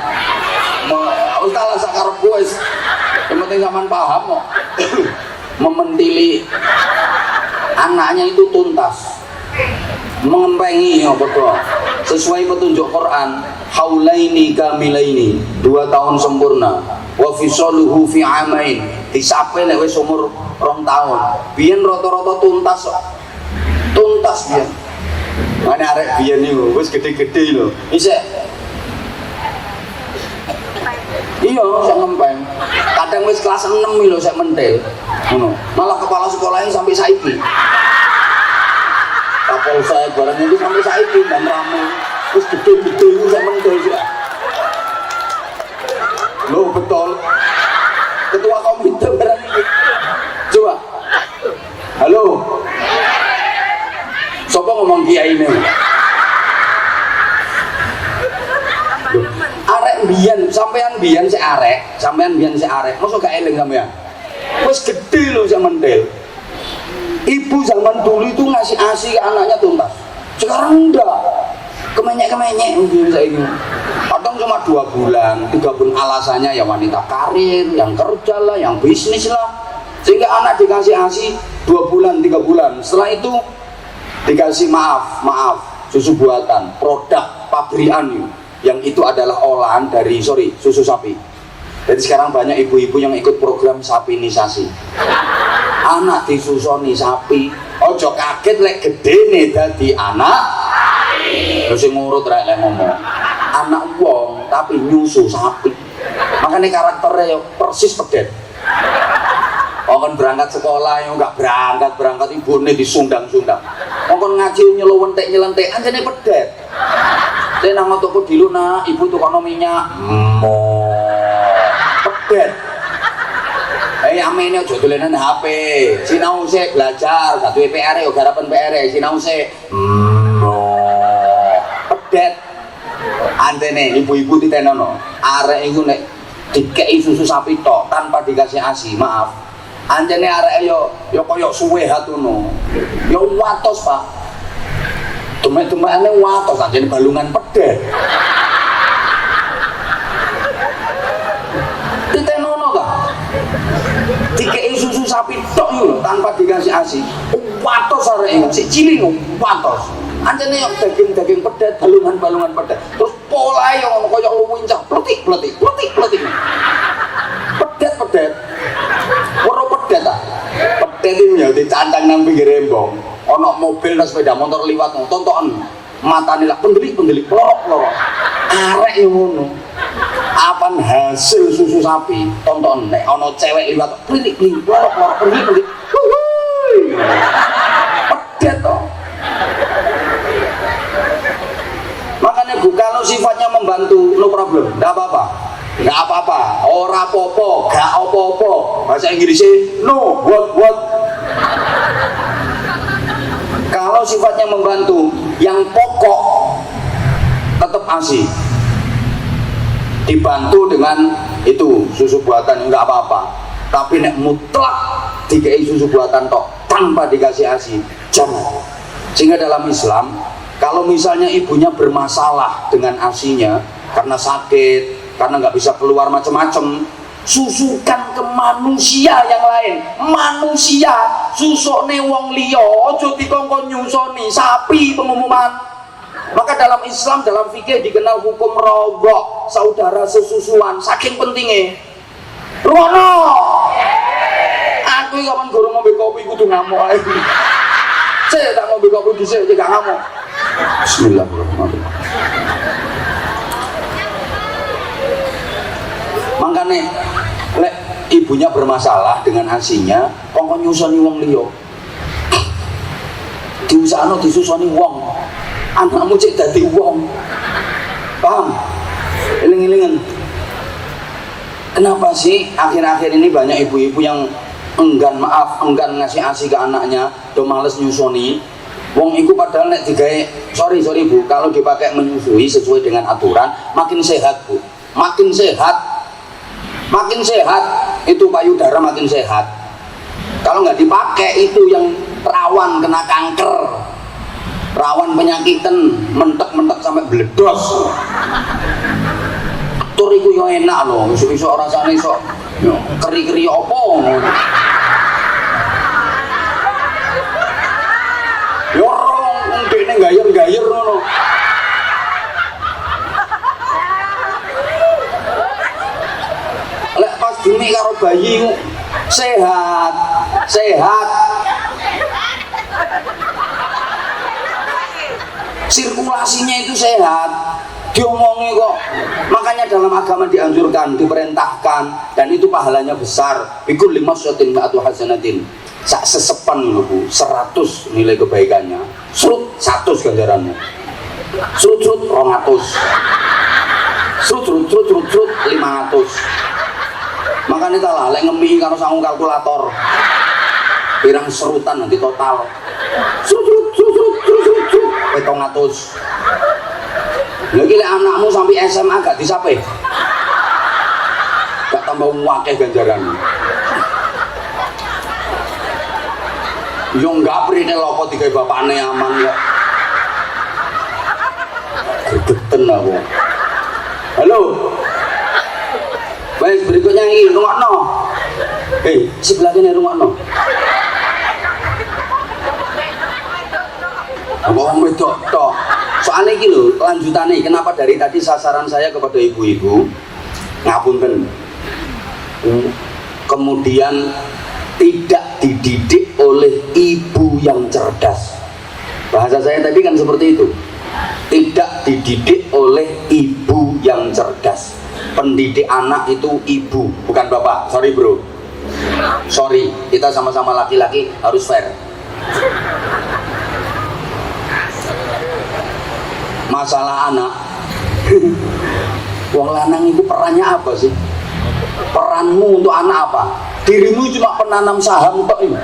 ustalah sakarep wis yang penting zaman paham kok memendili anaknya itu tuntas, mengempengi ya betul sesuai petunjuk Quran, haulaini kamilaini 2 tahun sempurna, wa fisaluhu fi amain disape nek wis umur 2 tahun. Biyen rata-rata tuntas biyen. Mane arek biyen niku wis gede-gede lho. Isih iya, saya ngempeng. Kadang wis kelas 6 lho saya mentel. Ngono. Malah kepala sekolahnya sampai saiki. Kapal saya barang itu sampai saiki dan rame. Terus gede-gede itu saya mentel sih. Loh betul. Ketua komite barang itu. Coba. Halo. Sopo ngomong kiai ini? Arek biyen, sampean biyen si arek, mosok gak eling sampean. Wis gede lho sik mendel. Ibu zaman dulu itu ngasih ASI ke anaknya tuntas. Sekarang enggak. Kemenyek-kemenyek mungkin saiki. Kadang cuma 2 bulan, 3 bulan alasannya ya wanita karir, yang kerja lah, yang bisnis lah. Sehingga anak dikasih ASI 2 bulan, 3 bulan. Setelah itu dikasih maaf, susu buatan, produk pabrikan yang itu adalah olahan dari susu sapi. Jadi sekarang banyak ibu-ibu yang ikut program sapinisasi. Anak disusoni sapi, ojo kaget lek gedene dadi anak. Terus ngurut rek lek ngomong. Anak wong tapi nyusu sapi. Makanya karakternya persis pedet. Kon berangkat sekolah yang enggak berangkat ibune disundang-sundang. Kon ngaji nyelentek anjene pedet. Saya nang toko dilu nak, ibu tukang minyak. Pedet. Amene aja dolenan HP. Sinau sik belajar, gak duwe PR yo garapan PR, sinau sik. Pedet. Antene ibu-ibu ditenono. Arek iku nek dikei susu sapi tok tanpa dikasih ASI, maaf. Anjene arek yo koyo suwe hatuno. Yo watos, Pak. Demek-demekane watos anjene balungan pedet. Ditenono ta? Dikei susu sapi tok yo tanpa dikasih ASI. Watos arek sik cilik watos. Anjene yo daging-daging pedet, balungan-balungan pedet. Terus polahe yo koyo luwincah, pletik. Pedet. Ora pedet ta? Pedet iki yo dicancang nang pinggir rembong. Ono mobil dan sepeda motor liwat tontokan matane lak pendelik lorok arek yo ngono. Apaan hasil susu sapi tonton nek ono cewek liwat pendelik lorok pendelik pedet to. Makanya Bu, kalau sifatnya membantu no problem, enggak apa-apa, ora apa-apa, gak apa-apa. Bahasa Inggrisnya no, what. Kalau sifatnya membantu, yang pokok tetap ASI. dibantu dengan itu susu buatan enggak apa-apa, tapi nek mutlak dikei susu buatan tok tanpa dikasih ASI jangan. Sehingga dalam Islam kalau misalnya ibunya bermasalah dengan ASINya karena sakit, karena nggak bisa keluar macam-macam, susukan ke manusia yang lain. Manusia susukne wong liya aja dikongkon nyusoni sapi pengumuman. Maka dalam Islam, dalam fikih dikenal hukum rogok, saudara sesusuan, saking pentingnya. Ruwono, aku kapan gorong ngombe kopi kudu ngamuk ae. Saya tak ngombe kopi dhisik gak ngamuk. Bismillahirrahmanirrahim. Makanya lek ibunya bermasalah dengan ASINya, kok nyusoni wong liya. Diusahno disusoni wong. Anakmu cek dadi wong. Paham? Eling-elingan. Kenapa sih akhir-akhir ini banyak ibu-ibu yang enggan ngasih ASI ke anaknya, do males nyusoni. Wong iku padahal nek digawe sorry Bu, kalau dipakai menyusui sesuai dengan aturan makin sehat Bu. Makin sehat itu payudara makin sehat. Kalau nggak dipakai itu yang rawan kena kanker, rawan penyakitan, mentek sampai bledos. Tur iku yo enak loh, iso rasane iso keri-keri opo. Yo rong dene gayer-gayer ngono. Lek pas dimi karo bayi sehat. Sirkulasinya itu sehat, diomongi kok. Makanya dalam agama dianjurkan, diperintahkan, dan itu pahalanya besar. Bikul 5 atau hasanatin, sak sesepan Bu, 100 nilai kebaikannya. Surut 100 ganjarannya. Surut 200. Surut 500. Makanya talah, lek ngemi karo sangu kalkulator. Pirang serutan nanti total. Surut 700. Lagi lek anakmu sampai SMA gak disape, gak tambah wakeh ganjaran. Yo enggak prine lopo digawe bapakne aman kok. Gedeten aku. Halo. Baik, berikutnya ini rungokno. Sebelah kene rungokno. Wong wedok tok. Soalnya iki lho, lanjutannya kenapa dari tadi sasaran saya kepada ibu-ibu ngapunten. Kemudian tidak dididik oleh ibu yang cerdas. Bahasa saya tadi kan seperti itu. Tidak dididik oleh ibu yang cerdas. Pendidik anak itu ibu, bukan bapak. Sorry bro. Sorry, kita sama-sama laki-laki harus fair. Masalah anak wong lanang itu perannya apa sih? Peranmu untuk anak apa? Dirimu cuma penanam saham tok ini.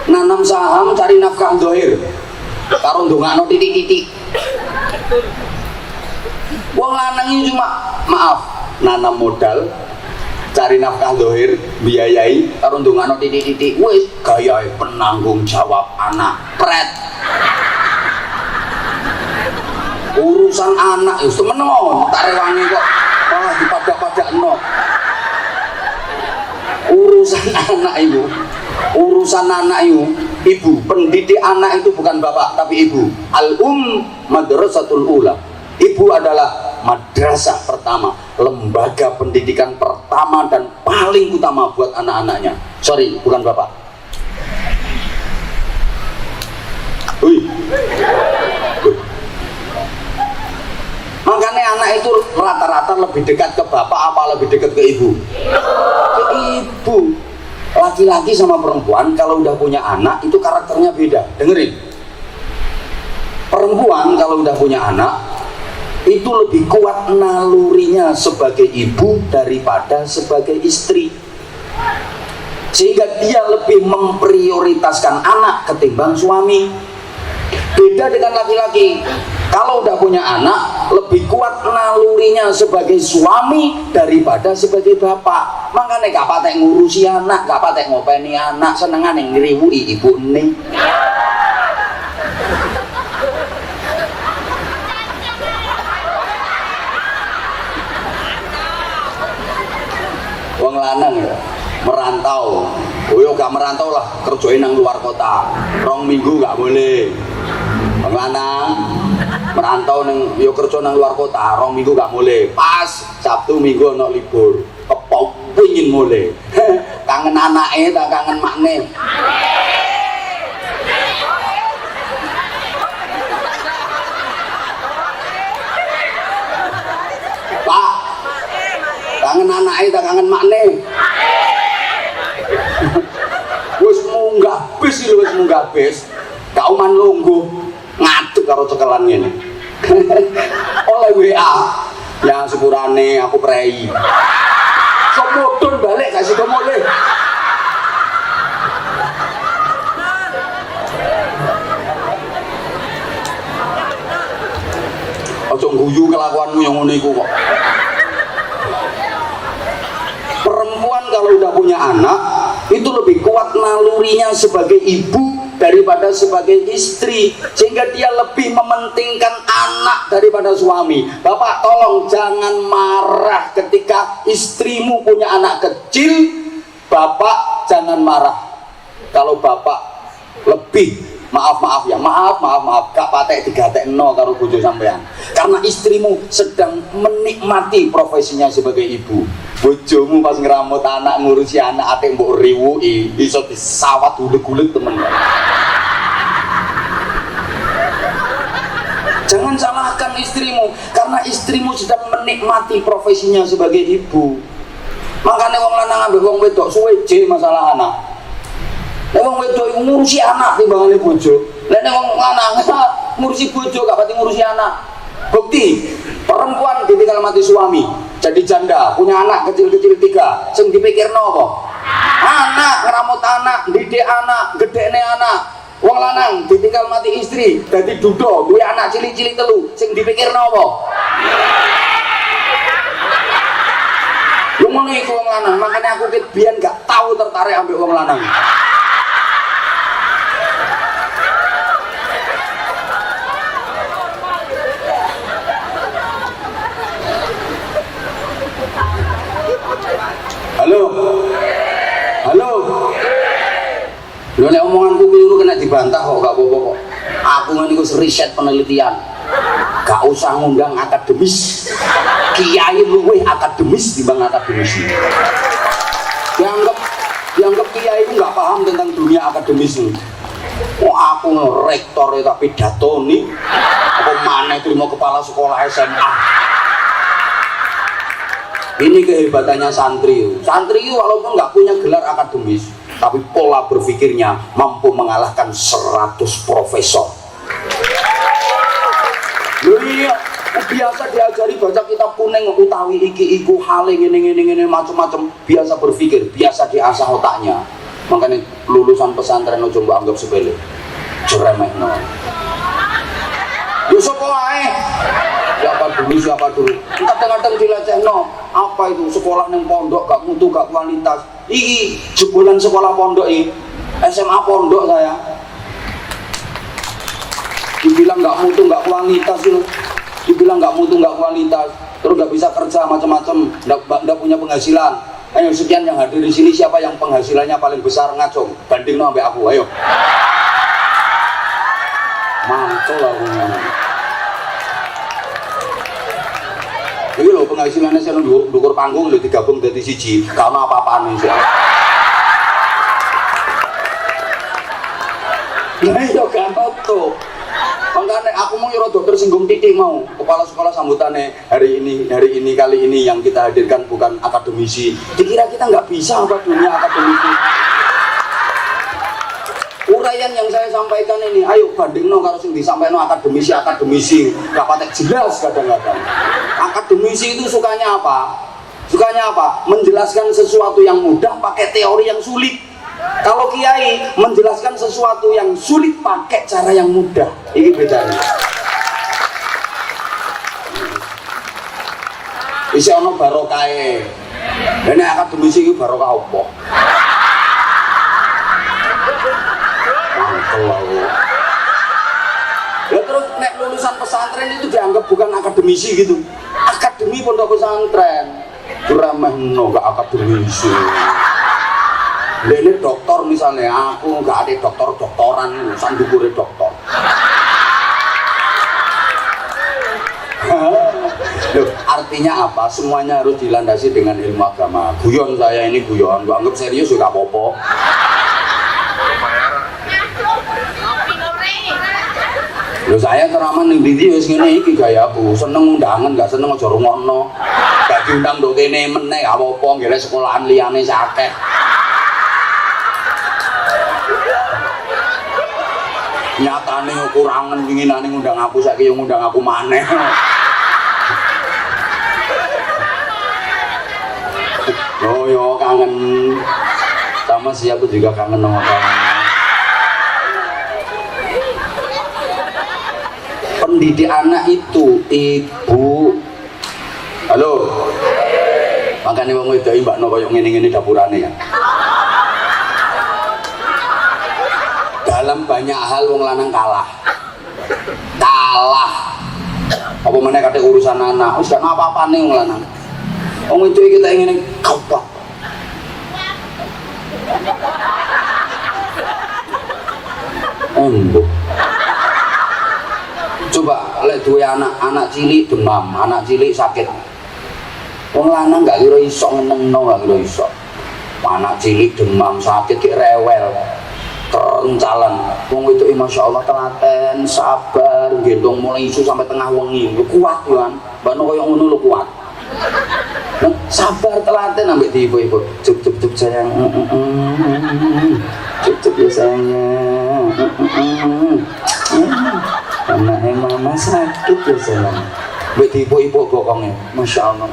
Nanam saham cari nafkah dohir karo ndongakno titik-titik. Wong lanang ini cuma maaf nanam modal, cari nafkah dohir, biayai, karo ndongakno titik-titik, wis gayahe penanggung jawab anak, pret. Urusan anak ya semeno, tak rewangi kok malah dipadak-padakno. Urusan anak ibu, pendidik anak itu bukan bapak tapi ibu. Madrasatul ula. Ibu adalah madrasah pertama, lembaga pendidikan pertama dan paling utama buat anak-anaknya. Sorry, bukan bapak. Makanya anak itu rata-rata lebih dekat ke bapak apa lebih dekat ke ibu? Ke ibu. Laki-laki sama perempuan kalau udah punya anak itu karakternya beda. Dengerin. Perempuan kalau udah punya anak itu lebih kuat nalurinya sebagai ibu daripada sebagai istri, sehingga dia lebih memprioritaskan anak ketimbang suami. Beda dengan laki-laki. Kalau udah punya anak, lebih kuat nalurinya sebagai suami daripada sebagai bapak. Makanya gak patek ngurusi anak, gak patek ngopeni anak, senengan yang ngriwuki ibu nih. Wong lanang ya merantau, yo gak merantau lah, kerjain nang luar kota, 2 minggu gak boleh. Wong lanang merantau neng yo kerja nang luar kota, 2 minggu gak boleh. Pas Sabtu Minggu ono libur, kepau pingin mulai. Kangen anake tak kangen makne. Pak, kangen anake tak kangen makne. Wis munggah bis lho, wis munggah bis. Gak uman lungguh ngadeg karo cekelan ngene. Oleh WA, ya sepurane aku prei. Sok mudhun balik gak sida mulih. Ojo guyu kelakuanmu yang ngono iku kok. Perempuan kalau udah punya anak itu lebih kuat nalurinya sebagai ibu daripada sebagai istri, sehingga dia lebih mementingkan anak daripada suami. Bapak tolong jangan marah ketika istrimu punya anak kecil. Bapak jangan marah kalau bapak lebih maaf gak patek digatekno karo bojo sampean, karena istrimu sedang menikmati profesinya sebagai ibu. Bojomu pas ngeramut anak, ngurusi anak, ate mbok riwuki iso disawat guleg-guleg temen. Jangan salahkan istrimu, karena istrimu sedang menikmati profesinya sebagai ibu. Makanya wong lanang ambek wong wedok suwe je masalah anak. Nek wong wedok iku ngurusi anak timbangane bojo. Nek wong lanang ngurusi bojo gak pati ngurusi anak. Bukti, perempuan ditinggal mati suami, jadi janda, punya anak kecil-kecil 3, sing dipikirno apa? Anak, ngeramut anak, didik anak, gedekne anak. Wong lanang ditinggal mati istri, dadi duda, duwe anak cilik-cilik 3, sing dipikirno apa? Lu ngono iku wong lanang, makanya aku biyen gak tahu tertarik ambek wong lanang. Halo, halo. Lho nek omonganku keliru kena dibantah kok, gak apa-apa kok. Aku ngene iku riset penelitian. Gak usah ngundang akademis. Kiai luwih akademis dibanding akademis. Dianggap kiai itu nggak paham tentang dunia akademis ini. Oh aku rektor tapi datoni. Apa mana terima kepala sekolah SMA. Ini kehebatannya santri. Santri walaupun nggak punya gelar akademis, tapi pola berpikirnya mampu mengalahkan 100 profesor. Loh iya, biasa diajari baca kitab kuning utawi iki iku hale ngene macam-macam, biasa berpikir, biasa diasah otaknya. Makanya lulusan pesantren ojo mbok anggap sepele. Jeremehno. Yo sapa wae. Siapa dulu. Kadang-kadang dilecehno. Apa itu sekolah nang pondok gak mutu gak kualitas. Iki jebolan sekolah pondok iki. SMA pondok saya. Dibilang nggak mutu nggak kualitas itu, dibilang nggak mutu nggak kualitas, terus nggak bisa kerja macam-macam, nggak punya penghasilan. Ayo sekian yang hadir di sini, siapa yang penghasilannya paling besar ngacung, banding sampai aku, ayo. Mantul aku. Ini loh penghasilannya saya dukur panggung loh digabung dari siji, karena apa-apaan ini. Nah itu kan tuh. Makanya aku mau nyuruh tersinggung titik mau kepala sekolah sambutannya hari ini kali ini yang kita hadirkan bukan akademisi. Dikira kita nggak bisa apa dunia akademisi. Uraian yang saya sampaikan ini, ayo bandingno karo sing disampaikan akademisi, gak patek jelas kadang-kadang. Akademisi itu sukanya apa? Sukanya apa? Menjelaskan sesuatu yang mudah pakai teori yang sulit. Kalau kiai menjelaskan sesuatu yang sulit pakai cara yang mudah, ini bedanya. Isi ono barokahe. Ini akademisi itu barokah apa? Ya terus nek lulusan pesantren itu dianggap bukan akademisi gitu. Akademi pondok pesantren. Kurang gak akademisi. Ini dokter misalnya, aku gak ada doktoran, sandukure dokter. Loh, artinya apa? Semuanya harus dilandasi dengan ilmu agama. Guyon saya ini guyon, gak anggap serius juga apa-apa. Loh, saya ceramah ning ndi wis ngene iki gayaku, seneng undangan gak seneng aja rungokno. Gak diundang ndok kene meneh gak apa-apa, nggih sekolahan liyane sakeh. Nyatane kurangan winginane ngundang aku, saiki yo ngundang aku maneh. Oh yo kangen sama siapa juga kangen sama kamu. Pendidik anak itu ibu. Halo. Makanya wong wedok mbakno koyo ngene-ngene dapurane ya. Dalam banyak hal wong lanang kalah. Apa meneh kate urusan anak, wis gak apa-apane wong lanang. Wong itu kita ingin kapak. Embo. Coba lek duwe anak cilik demam, anak cilik sakit. Wong lanang gak kira iso ngenengno, gak kira iso. Anak cilik demam sakit ki rewel. Kerencalan. Wong itu masyaallah telaten, sabar, gendong mulai isu sampai tengah wengi. Kuat kan. Mbakno koyo ngono lho kuat. Sabar telaten ambek di ibu-ibu. Cup sayang. Cup ya sayangnya. Anaknya mama sakit ya sayang. Ambek di ibu-ibu bokongnya. Masya Allah.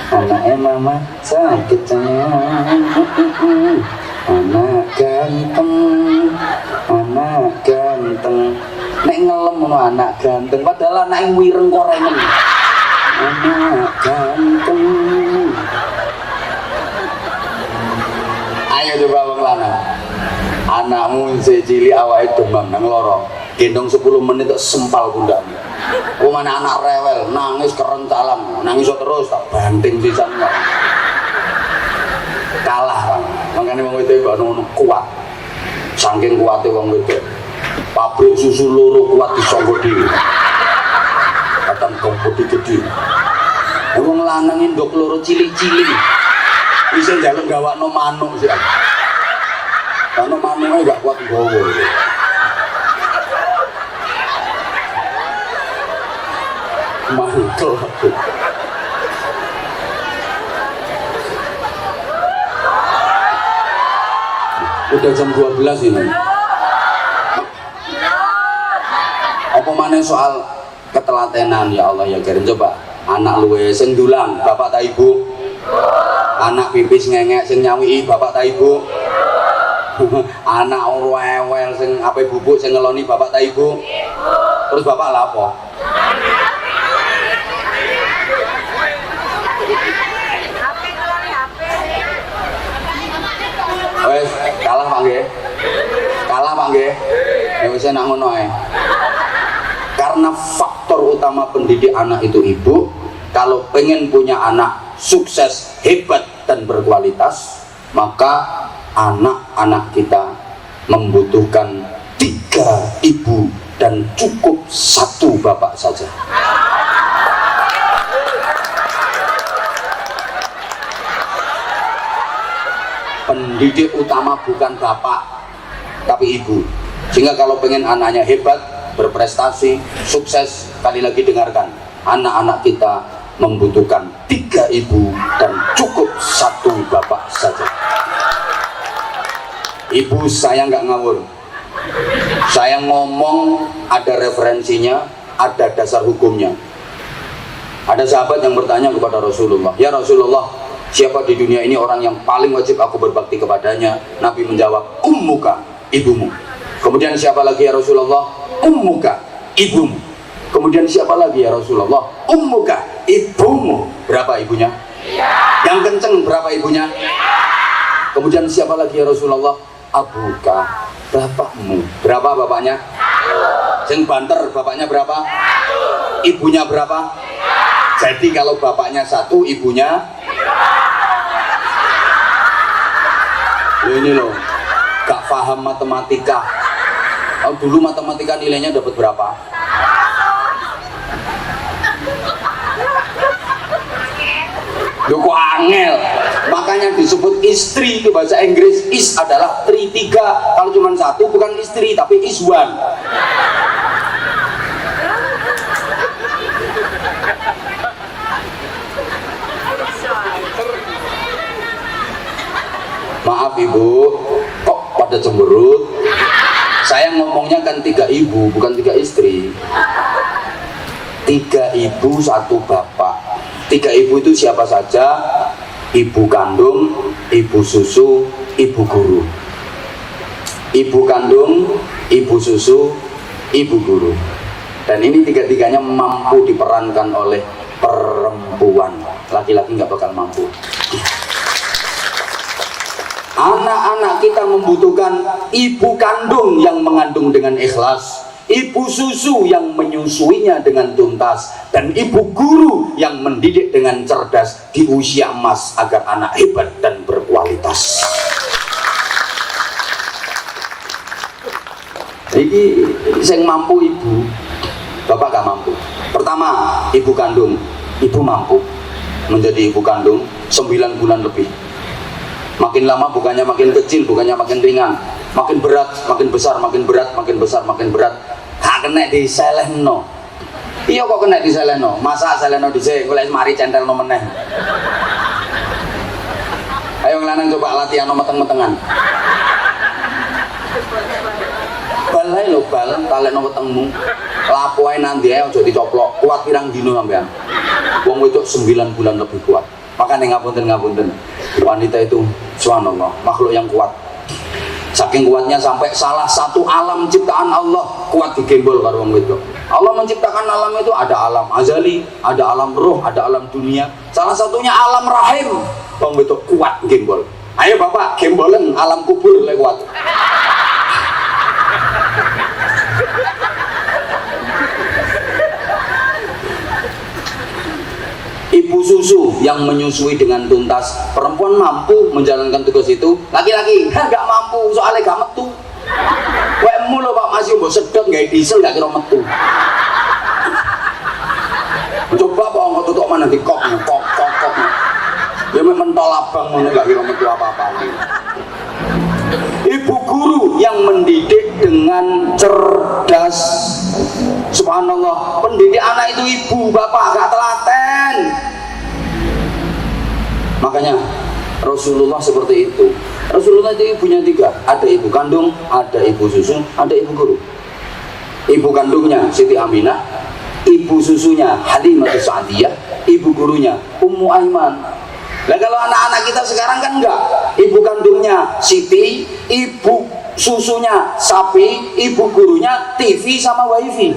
Anaknya mama sakit sayang. Anak ganteng. Nek ngelem ngono anak ganteng, padahal anak yang wireng korengen. Anak ganteng. Ayo coba wong lanang. Anakmu isih cilik awake demam nang loro. Gendong 10 menit tok sempal pundakmu. Wong anak rewel, nangis kerencalan, nangis terus tak banting sisan. Kalah kan. Makanya wong wedok mbak ngono kuat. Saking kuate wong wedok. Pabrik susu loro kuat disangga dhewe. Katan kompoti gede. Wong lanang ndok loro cilik-cilik. Bisa njaluk gawakno manuk sih. Karena manuknya gak kuat nggawa. Mantul. Udah jam 12 ini. Apa mana soal ketelatenan ya Allah ya Karim. Coba anak luwe sing dulang bapak ta ibu. Anak pipis ngengek sing nyawi bapak ta ibu. Anak rewel sing ape bubuk sing ngeloni bapak ta ibu. Terus bapak lah apa? Wes kalah Pak nggih. Kalah Pak nggih. Ya wis enak ngono ae. Karena faktor utama pendidik anak itu ibu. Kalau pengen punya anak sukses, hebat dan berkualitas, maka anak-anak kita membutuhkan 3 ibu dan cukup 1 bapak saja. Pendidik utama bukan bapak tapi ibu. Sehingga kalau pengen anaknya hebat, berprestasi, sukses, kali lagi dengarkan, anak-anak kita membutuhkan 3 ibu dan cukup 1 bapak saja. Ibu saya nggak ngawur, saya ngomong ada referensinya, ada dasar hukumnya. Ada sahabat yang bertanya kepada Rasulullah, ya Rasulullah, siapa di dunia ini orang yang paling wajib aku berbakti kepadanya? Nabi menjawab, ummuka, ibumu. Kemudian siapa lagi ya Rasulullah? Ummuka, ibumu. Kemudian siapa lagi ya Rasulullah? Ummuka, ibumu. Berapa ibunya? Yang kenceng berapa ibunya? Kemudian siapa lagi ya Rasulullah? Abuka, bapakmu. Berapa bapaknya? Yang banter bapaknya berapa? Ibunya berapa? Jadi kalau bapaknya satu, ibunya ini loh, gak paham matematika. Kalau dulu matematika nilainya dapat berapa? Loh kok angel? Makanya disebut istri itu bahasa Inggris. Is adalah tri, tiga. Kalau cuma satu bukan istri tapi is one. Maaf ibu, kok pada cemberut? Saya ngomongnya kan 3 ibu, bukan 3 istri. 3 ibu, 1 bapak. 3 ibu itu siapa saja? Ibu kandung, ibu susu, ibu guru. Ibu kandung, ibu susu, ibu guru. Dan ini 3-tiganya mampu diperankan oleh perempuan. Laki-laki nggak bakal mampu. Anak-anak kita membutuhkan ibu kandung yang mengandung dengan ikhlas, ibu susu yang menyusuinya dengan tuntas, dan ibu guru yang mendidik dengan cerdas di usia emas agar anak hebat dan berkualitas. Jadi yang mampu ibu, bapak gak mampu. Pertama, ibu kandung. Ibu mampu menjadi ibu kandung 9 bulan lebih. Makin lama bukannya makin kecil, bukannya makin ringan, makin berat, makin besar, makin berat, makin besar, makin berat. Gak kena di selehno. Iya kok kena di selehno. Masa selehno dhisik, kok lek mari centelno meneh. Ayo ngelanang coba latihan meteng-metengan. Bal lho bal, talekno wetengmu. Lapo ae nanti ae aja dicoplok. Kuat pirang dino sampean. Wong wedok 9 bulan lebih kuat. Makanya ngapunten, wanita itu subhanallah, makhluk yang kuat. Saking kuatnya sampai salah satu alam ciptaan Allah kuat digembol karo wong wedok. Allah menciptakan alam itu ada alam azali, ada alam roh, ada alam dunia. Salah satunya alam rahim. Wong wedok kuat gembol. Ayo bapak gembolen alam kubur le kuat. Ibu susu yang menyusui dengan tuntas. Perempuan mampu menjalankan tugas itu, laki-laki nggak mampu soalnya gak metu. Wemu lho Pak masih mbok sedot gawe diesel gak kira metu. Coba Pak engko tutuk mana di kok. Ya mentol abang ngono gak kira metu apa-apa. Ibu guru yang mendidik dengan cerdas. Subhanallah, pendidik anak itu ibu, bapak gak telaten. Makanya Rasulullah seperti itu. Rasulullah itu ibunya 3, ada ibu kandung, ada ibu susu, ada ibu guru. Ibu kandungnya Siti Aminah, ibu susunya Halimah Sa'diyah, ibu gurunya Ummu Aiman. Nah kalau anak-anak kita sekarang kan enggak, ibu kandungnya Siti, ibu susunya sapi, ibu gurunya TV sama wifi.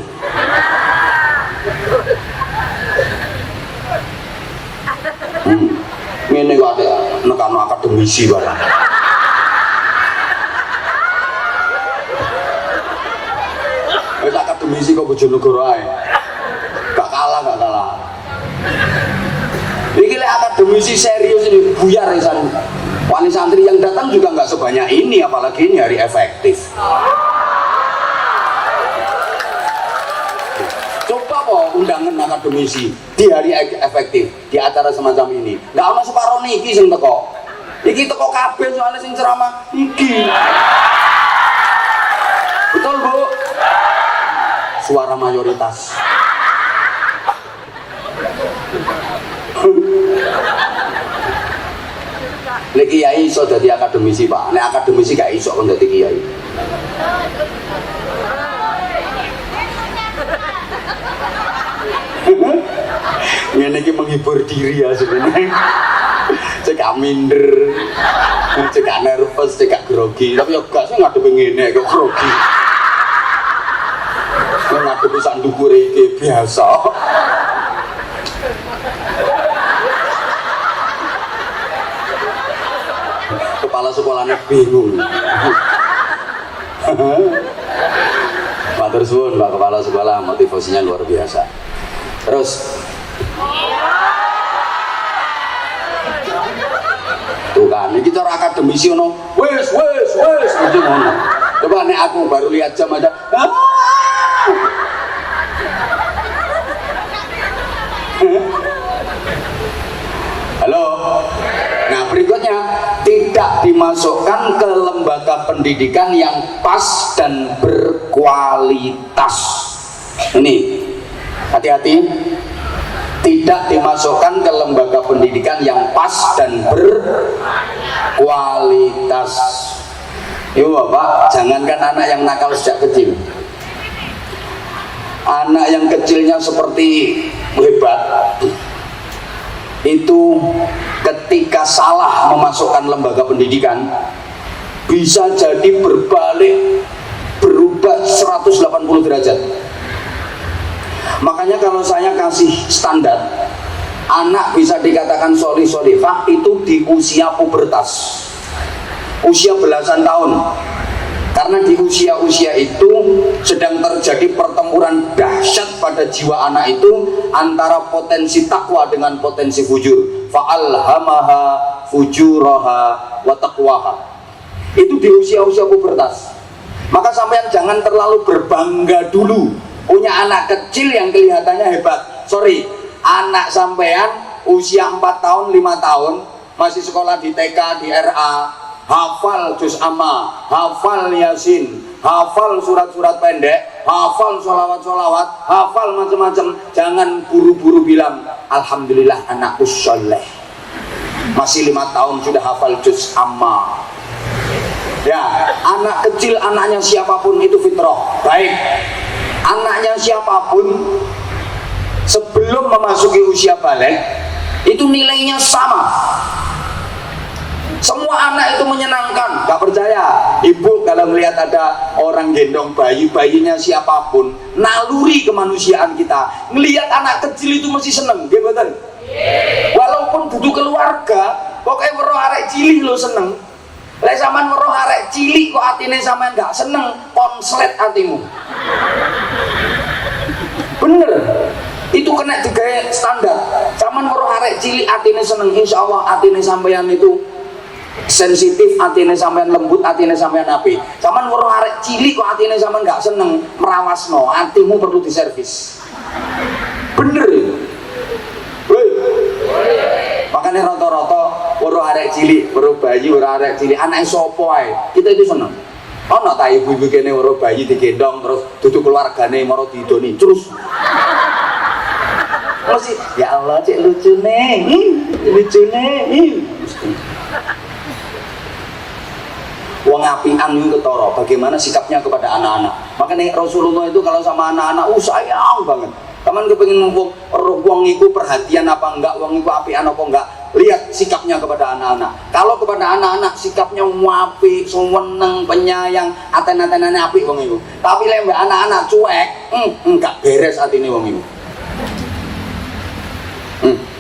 Ini kok ada nekano akademisi barang. Wis akademisi kok Bojonegoro ae. Gak kalah. Iki lek akademisi serius ini buyar isan. Wali santri yang datang juga nggak sebanyak ini, apalagi ini hari efektif. Coba kok undangan akademisi di hari efektif di acara semacam ini. Nggak ada separuh niki sing teko. Iki teko kabeh soalnya sing ceramah iki. Betul Bu? Suara mayoritas. Nek kiai iso dadi akademisi Pak, nek akademisi gak iso kon dadi kiai. Ngene iki menghibur diri ya sebenarnya. Cek minder, cek nervous, cek grogi, tapi yo gak sih ngadepi ngene kok grogi. ngadepi sak ndukure iki biasa. Kepala sekolahnya bingung. Matur suwun Pak Kepala Sekolah, motivasinya luar biasa. Terus tuh kan, ini cara akademisi ono, wes gitu ngono. Coba nek aku baru lihat jam aja. Halo. Nah berikutnya, tidak dimasukkan ke lembaga pendidikan yang pas dan berkualitas. Ini hati-hati, tidak dimasukkan ke lembaga pendidikan yang pas dan berkualitas. Yuk Bapak, jangankan anak yang nakal sejak kecil, anak yang kecilnya seperti hebat itu ketika salah memasukkan lembaga pendidikan bisa jadi berbalik, berubah 180 derajat. Makanya kalau saya kasih standar anak bisa dikatakan solih solihah itu di usia pubertas, usia belasan tahun. Karena di usia-usia itu sedang terjadi pertempuran dahsyat pada jiwa anak itu antara potensi takwa dengan potensi fujur. Fa'alhamaha fujuraha wa taqwaha. Itu di usia-usia pubertas. Maka sampean jangan terlalu berbangga dulu punya anak kecil yang kelihatannya hebat. Sorry, anak sampean usia 4 tahun, 5 tahun masih sekolah di TK, di RA, hafal juz amma, hafal yasin, hafal surat-surat pendek, hafal sholawat-sholawat, hafal macam-macam. Jangan buru-buru bilang alhamdulillah anakku soleh, masih 5 tahun sudah hafal juz amma. Ya, anak kecil, anaknya siapapun itu fitrah baik. Anaknya siapapun sebelum memasuki usia balik itu nilainya sama. Semua anak itu menyenangkan. Gak percaya? Ibu kalau melihat ada orang gendong bayi, bayinya siapapun, naluri kemanusiaan kita, ngelihat anak kecil itu mesti seneng, betul? Walaupun duduk keluarga, pokoknya weruh arek cilik lo seneng. Lek sampean weruh arek cilik kok atine sampean gak seneng, konslet atimu. Bener. Itu kena digawe standar. Sampean weruh arek cilik atine seneng, insyaallah atine sampean itu sensitif, atine sampean lembut, atine sampean api. Sampean weruh arek cilik kok atine sampean gak seneng, merawasno, atimu perlu diservis. Bener. Woi. Makanya rata-rata weruh arek cilik, weruh bayi, weruh arek cilik, anake sapa ae, kita itu seneng. Ana ta ibu-ibu kene weruh bayi digendong terus duduk keluargane maro didoni terus. Masih, ya Allah cek lucu nih, wong apian itu ketara bagaimana sikapnya kepada anak-anak. Makanya Rasulullah itu kalau sama anak-anak sayang banget. Taman kepengin wong iku perhatian apa enggak, wong iku apian apa enggak, lihat sikapnya kepada anak-anak. Kalau kepada anak-anak sikapnya apik, seneng, penyayang, aten-atenane apik wong iku. Tapi lek anak-anak cuek, enggak beres atine wong iku.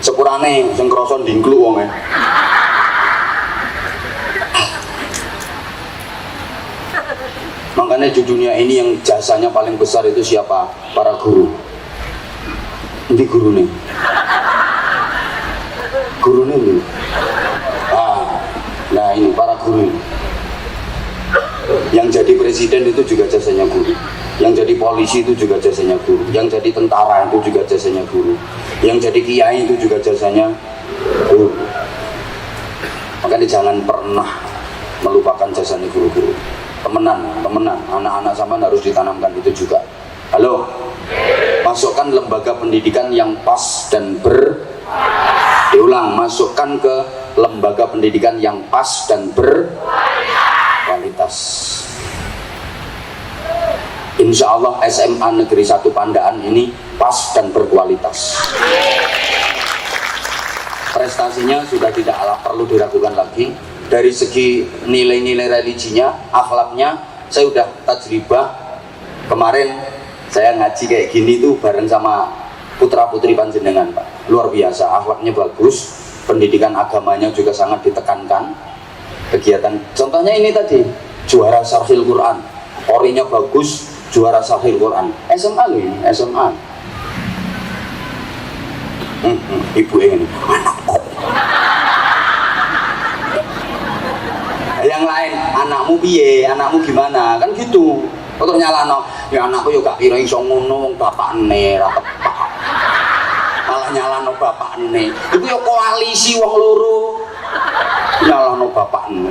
Sepurane sing krasa ndingkluk wonge. Makanya di dunia ini yang jasanya paling besar itu siapa? Para guru. Ini guru nih. Guru nih. Nah ini para guru ini. Yang jadi presiden itu juga jasanya guru. Yang jadi polisi itu juga jasanya guru. Yang jadi tentara itu juga jasanya guru. Yang jadi kiai itu juga jasanya guru. Makanya jangan pernah melupakan jasanya guru-guru. Temenan, anak-anak sama harus ditanamkan itu juga. Halo, masukkan lembaga pendidikan yang pas dan diulang, masukkan ke lembaga pendidikan yang pas dan berkualitas. Insya Allah SMA Negeri 1 Pandaan ini pas dan berkualitas. Prestasinya sudah tidak perlu diragukan lagi. Dari segi nilai-nilai religinya, akhlaknya, saya sudah tajribah. Kemarin Saya ngaji kayak gini tuh bareng sama putra-putri panjenengan, Pak. Luar biasa, akhlaknya bagus, pendidikan agamanya juga sangat ditekankan. Kegiatan, contohnya ini tadi, juara Sarhil Quran, orinya bagus, juara Sarhil Quran. SMA loh ini, SMA. Ibu ini, anakku. Yang lain, anakmu piye, anakmu gimana, kan gitu. Terus nyalano, ya anakku yo gak kira iso ngono wong bapakne ra tepak. Malah nyalano bapakne. Iku yo koalisi wong loro. Nyalano bapakne.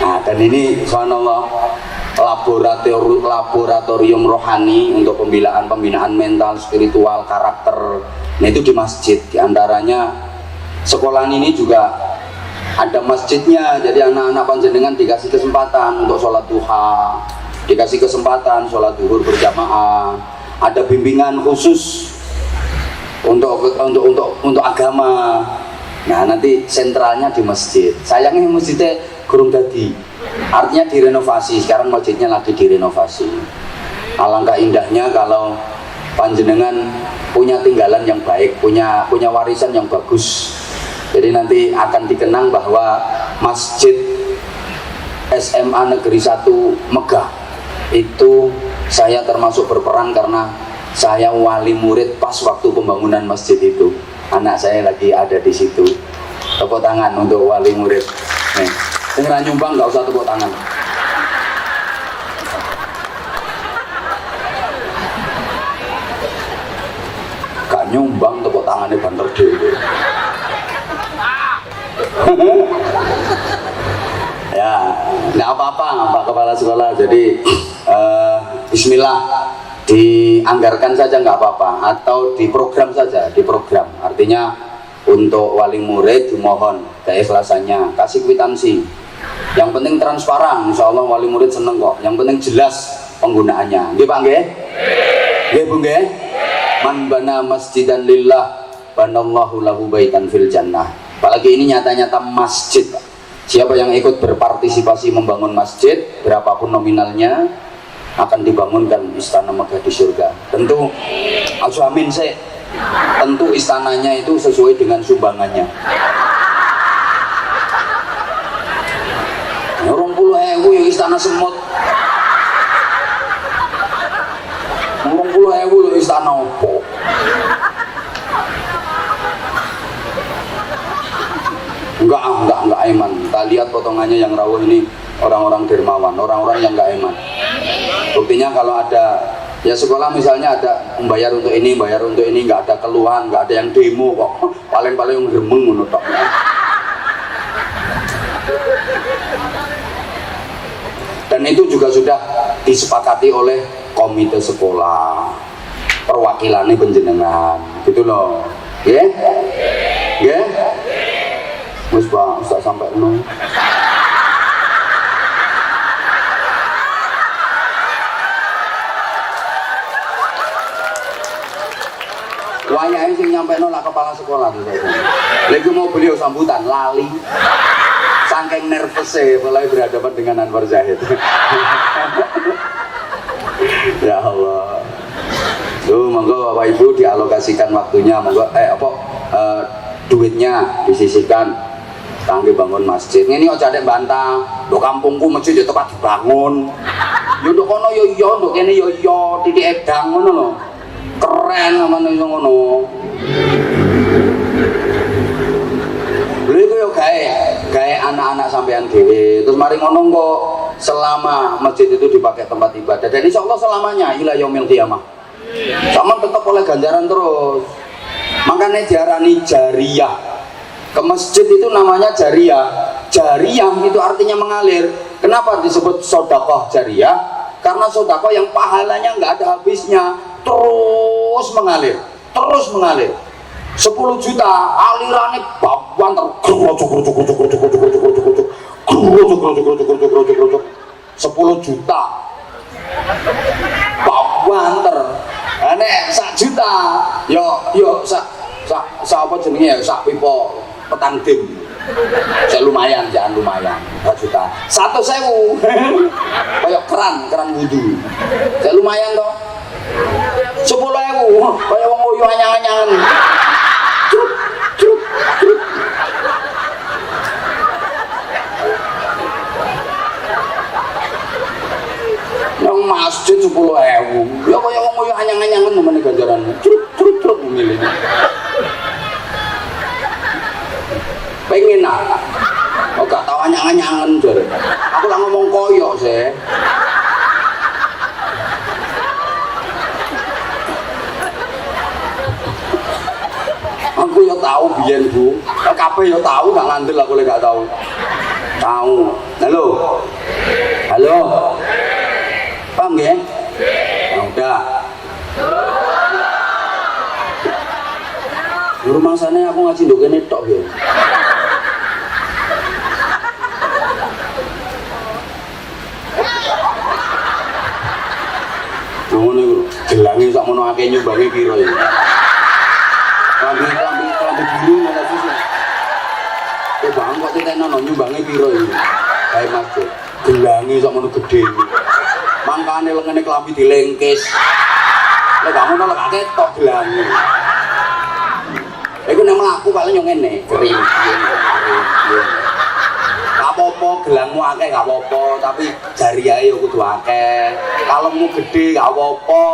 Nah, dan ini subhanallah laboratorium rohani untuk pembinaan mental, spiritual, karakter. Nah, itu di masjid. Di antaranya sekolahan ini juga ada masjidnya, jadi anak-anak panjenengan dikasih kesempatan untuk sholat duha, dikasih kesempatan sholat zuhur berjamaah, ada bimbingan khusus untuk agama. Nah, nanti sentralnya di masjid. Sayangnya masjidnya kurang dadi, artinya direnovasi. Sekarang masjidnya lagi direnovasi. Alangkah indahnya kalau panjenengan punya tinggalan yang baik, punya warisan yang bagus. Jadi nanti akan dikenang bahwa Masjid SMA Negeri 1 Megah itu saya termasuk berperan karena saya wali murid pas waktu pembangunan masjid itu. Anak saya lagi ada di situ. Tepuk tangan untuk wali murid. Nih, dengeran nyumbang nggak usah tepuk tangan. Gak nyumbang tepuk tangannya banter dulu. Ya, nggak apa-apa Pak Kepala Sekolah. Jadi Bismillah, dianggarkan saja nggak apa-apa, atau diprogram saja, diprogram. Artinya untuk wali murid dimohon keikhlasannya, kasih kwitansi. Yang penting transparan, insya Allah wali murid seneng kok. Yang penting jelas penggunaannya. Nggih Pak nggih? Nggih Bu nggih? Man bana masjidan lillah banallahu lahu baitan fil jannah. Apalagi ini nyata-nyata masjid. Siapa yang ikut berpartisipasi membangun masjid, berapapun nominalnya, akan dibangunkan istana megah di surga. Tentu, amin saya. Tentu istananya itu sesuai dengan sumbangannya. 20.000 yang istana semut. 20.000 yang istana opo. Enggak eman. Kita lihat potongannya yang rawuh ini orang-orang dermawan, orang-orang yang enggak eman. Buktinya kalau ada ya sekolah misalnya ada membayar untuk ini, bayar untuk ini, enggak ada keluhan, enggak ada yang demo kok. Paling-paling yang gremeng ngono tok. Dan itu juga sudah disepakati oleh komite sekolah, perwakilannya penjenengan, gitu loh. Ya? Ya? Wis Pak, usah sampai no. Wayangnya sing nyampe nolak kepala sekolah tuh saya. Lagi mau beliau sambutan lali, saking nervousnya mulai berhadapan dengan Anwar Zahid. Ya Allah. Tuh monggo Bapak Ibu dialokasikan waktunya, monggo duitnya disisihkan. Kangge bangun masjid. Ini aja ada bantah. Do kampungku masjid ya tepat dibangun. Yo nduk kono yo iya, nduk kene yo iya, titik edang ngono lho. Keren namanya iso ngono. Lha iku yo gawe anak-anak sampean dhewe. Terus mari ngono kok selama masjid itu dipakai tempat ibadah. Dan insyaallah selamanya ila yaumil qiyamah. Sama tetap oleh ganjaran terus. Makanya diarani jariyah. Ke masjid itu namanya jariyah. Jariyah itu artinya mengalir. Kenapa disebut sodakoh jariyah? Karena sodakoh yang pahalanya nggak ada habisnya, terus mengalir, terus mengalir. 10 juta alirannya babuan tergerojok 10 juta babuan ter. Nek 1 juta yo apa jenenge ya sak pipo petang dim. Saya lumayan, jangan lumayan. 2 juta. 1.000. wudu. Saya lumayan toh. 10.000 kaya wong oyo anyang-anyangan. Cuk cuk cuk. Nang masjid 10.000. Ya kaya wong oyo anyang-anyangan nemene ganjaran. Cuk cuk cuk milih. Pengen nak. Oh gak tau anyang-anyangan jare. Aku lah ngomong koyo sih. Aku ya tahu biyen Bu. Kabeh ya tahu gak ngandel aku lek gak tahu. Tahu. Halo. Halo. Paham nggih? Ya udah. Rumah sana aku ngaji ndok kene tok ya. Ngono iku gelange sak mono akeh nyumbange piro iki. Klambi biru malah susah. Bang kok titenono nyumbange piro iki? Kae masjid. Gelange sak mono gedhe iki. Mangkane lengene klambi dilengkis. Lek gak ngono lek ketok gelange. Iku nek mlaku paling yo ngene, kering. Gak apa-apa gelangmu akeh gak apa-apa, tapi jariahe yo kudu akeh. Kalungmu gede gak apa-apa,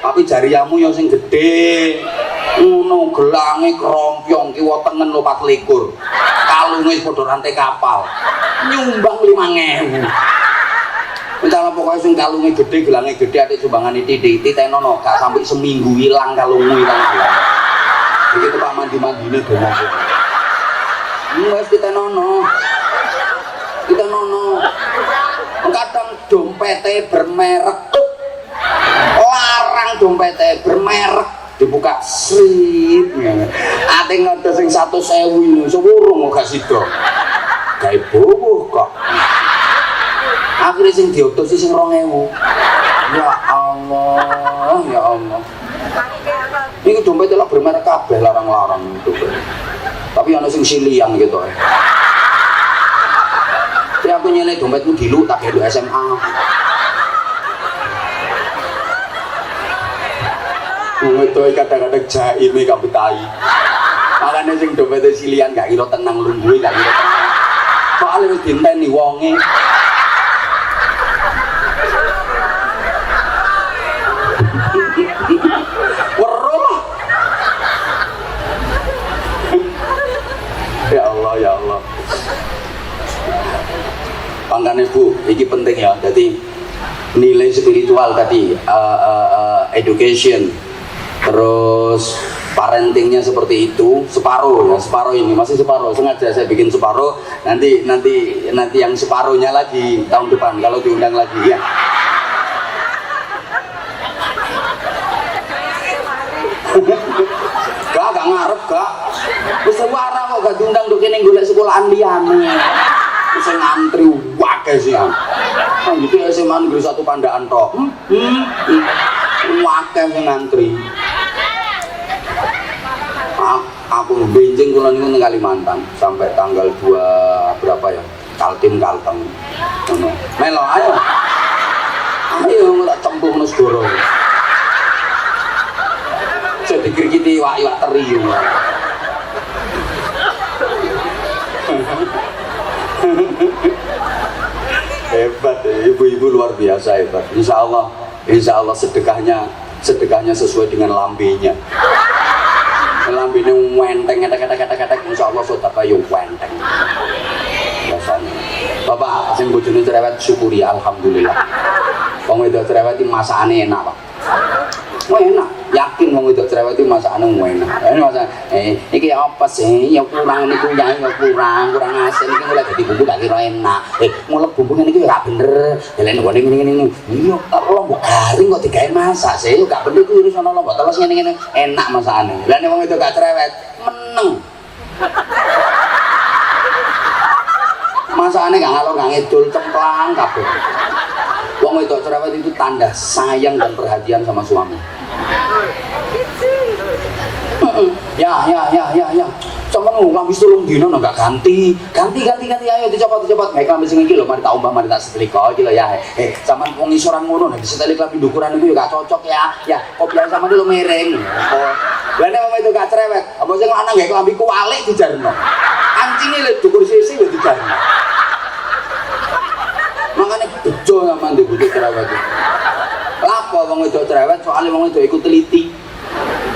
tapi jariahmu yo sing gede. Ngono gelange krompyong kiwa tengen lho 24. Kalunge padha rantai kapal. Nyumbang 5.000. Entah pokoknya sing kalunge gede, gelange gede, atik sumbangan titik titenono gak sampai seminggu hilang kalungmu hilang. Iki tempat mandi-mandine dono. Wes titenono. Titenono. Kadang dompete bermerek. Larang dompete bermerek dibuka srit. Ate ngono sing 100.000 sewurung gak sida. Gawe bowo kok. Akhirnya sing diotos sing 2.000. Ya Allah, ya Allah. Ini dompetnya lah bermerek kabeh larang-larang itu. Tapi ana sing silian gitu. Ya aku nyelek dompetmu dilu tak kayak SMA. Itu kadang-kadang jaime kabeh tai. Makane sing dompetnya silian gak kira tenang lungguhe gak kira tenang. Soale wis dinteni wonge. Ya Allah, ya Allah. Pangkane Bu, ini penting ya. Jadi nilai spiritual tadi, education, terus parentingnya seperti itu, separuh ya, separuh ini masih separuh. Sengaja saya bikin separuh. Nanti yang separuhnya lagi tahun depan kalau diundang lagi ya. Gak ngarep gak. Wis warna kok gak diundang nduk kene golek sekolahan liyane. Wis ngantri wae sih. Nang gitu SMA Negeri 1 Pandaan tok. Wae sing ngantri. Aku benjing kula niku ning Kalimantan sampai tanggal 2 berapa ya? Kaltim Kalteng. Ngono. Melo ayo. Ayo tak cemplung nang segoro. Jadi kita iwak teri. Hebat, ibu-ibu luar biasa hebat. Insya Allah sedekahnya sesuai dengan lambenya. Lambenya wenteng, kata-kata, insya Allah sedekah yang wenteng. Biasanya. Bapak, sing bojone cerewet syukuri, alhamdulillah. Wong wedok cerewet iki masakane enak, Pak. Oh enak, yakin wong wedok cerewet iki masakane enak. Ini masak, iki apa sih? Ya kurang niku ya kurang asin iki mulai dadi bumbu gak kira enak. Ngulek bumbu ngene iki gak bener. Delen ngene. Iya, lombok garing kok digawe masak sih. Gak bener kuwi iris ana lombok teles ngene enak masakane. Lah nek wong wedok gak cerewet, meneng. Masakane gak ngalor gak ngidul cemplang kabeh. Wong wedok cerewet itu tanda sayang dan perhatian sama suami. Ya. temen ngamis tolong dino nggak ganti ayo dicopot mereka ngamis iki lho mari tak umbah mari tak setrika iki lho ya sampean wong isoran ngono nek diseteli klambi ndukuran iku ya gak cocok ya kopian sampean lho miring lha nek wong itu gak cerewet apa sing lanang gak klambi kualik dijarno ancinge lho dukur sisi lho dijarno makane bejo sampean dibutuh cerewet lapo wong itu cerewet soalnya wong itu ikut teliti.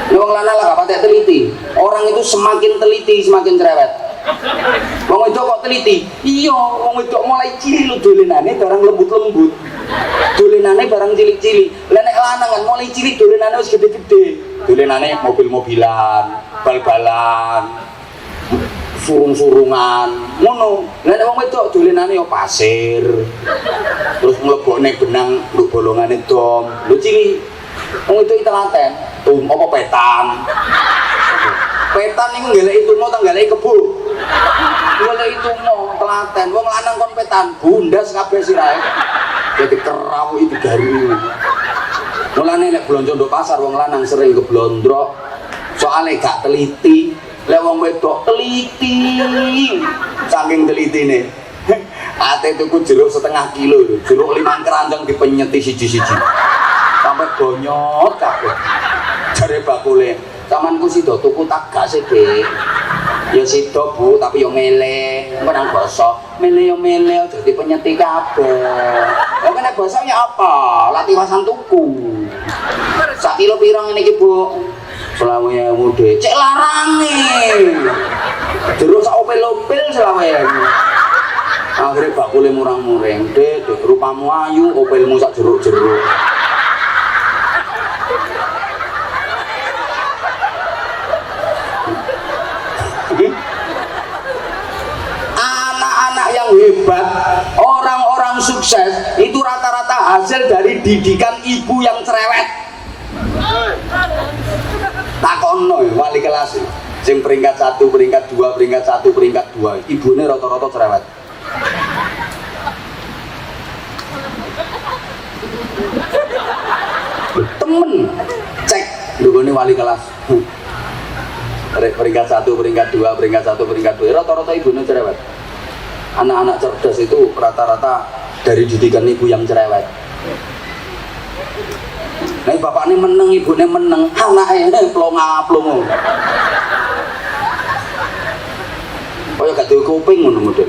Wong lanang lah gak patek teliti. Orang itu semakin teliti semakin cerewet. Wong itu kok teliti? Iya, wong itu mulai cilik lho dolenane barang lembut-lembut. Dolenane barang cilik-cilik. Lah nek lanang kan mulai cilik dolenane wis gede-gede. Dolenane mobil-mobilan, bal-balan, surung-surungan, ngono. Lah nek wong wedok dolenane yo pasir. Terus mlebokne benang nduk bolongane dom. Lho cilik. Wong itu telaten, apa petan. Petan niku ngeleki tuno ta ngeleki kebo. Ngeleki tuno telaten. Wong lanang kon petan, bundas kabeh sirahe. Dadi kerau iki garu. Mulane nek blonjo nduk pasar wong lanang sering keblondrok. Soale gak teliti. Lek wong wedok teliti. Saking telitine. Ate tuku jeruk setengah kilo lho. Jeruk 5 keranjang dipenyeti siji-siji. Sampai bonyot kabeh. Jare bakule, "Samanku sida tuku tagak sih, Dik." Ya sida, Bu, tapi yo mele. Engko nang basa, mele yo mele aja dipenyeti kabeh. Lah nek basa ya apa? Latihan tuku. Sak kilo pira ngene iki, Bu? 20.000, Dik. Cek larange. Jeruk sak opel-opel 20.000. Akhirnya bakule murang-muring, Dik, rupamu ayu, opelmu sak jeruk-jeruk. Anak-anak yang hebat, orang-orang sukses itu rata-rata hasil dari didikan ibu yang cerewet. Takono wali kelas sing peringkat 1, peringkat 2, peringkat 1, peringkat 2 ibune rata-rata cerewet. Temen cek dukune wali kelas peringkat 1, peringkat 2, peringkat 1, peringkat 2 rata-rata ibunya cerewet. Anak-anak cerdas itu rata-rata dari didikan ibu yang cerewet. Nah bapaknya meneng, ibunya meneng, anaknya plonga-plongo kaya gak duwe kuping ngono model.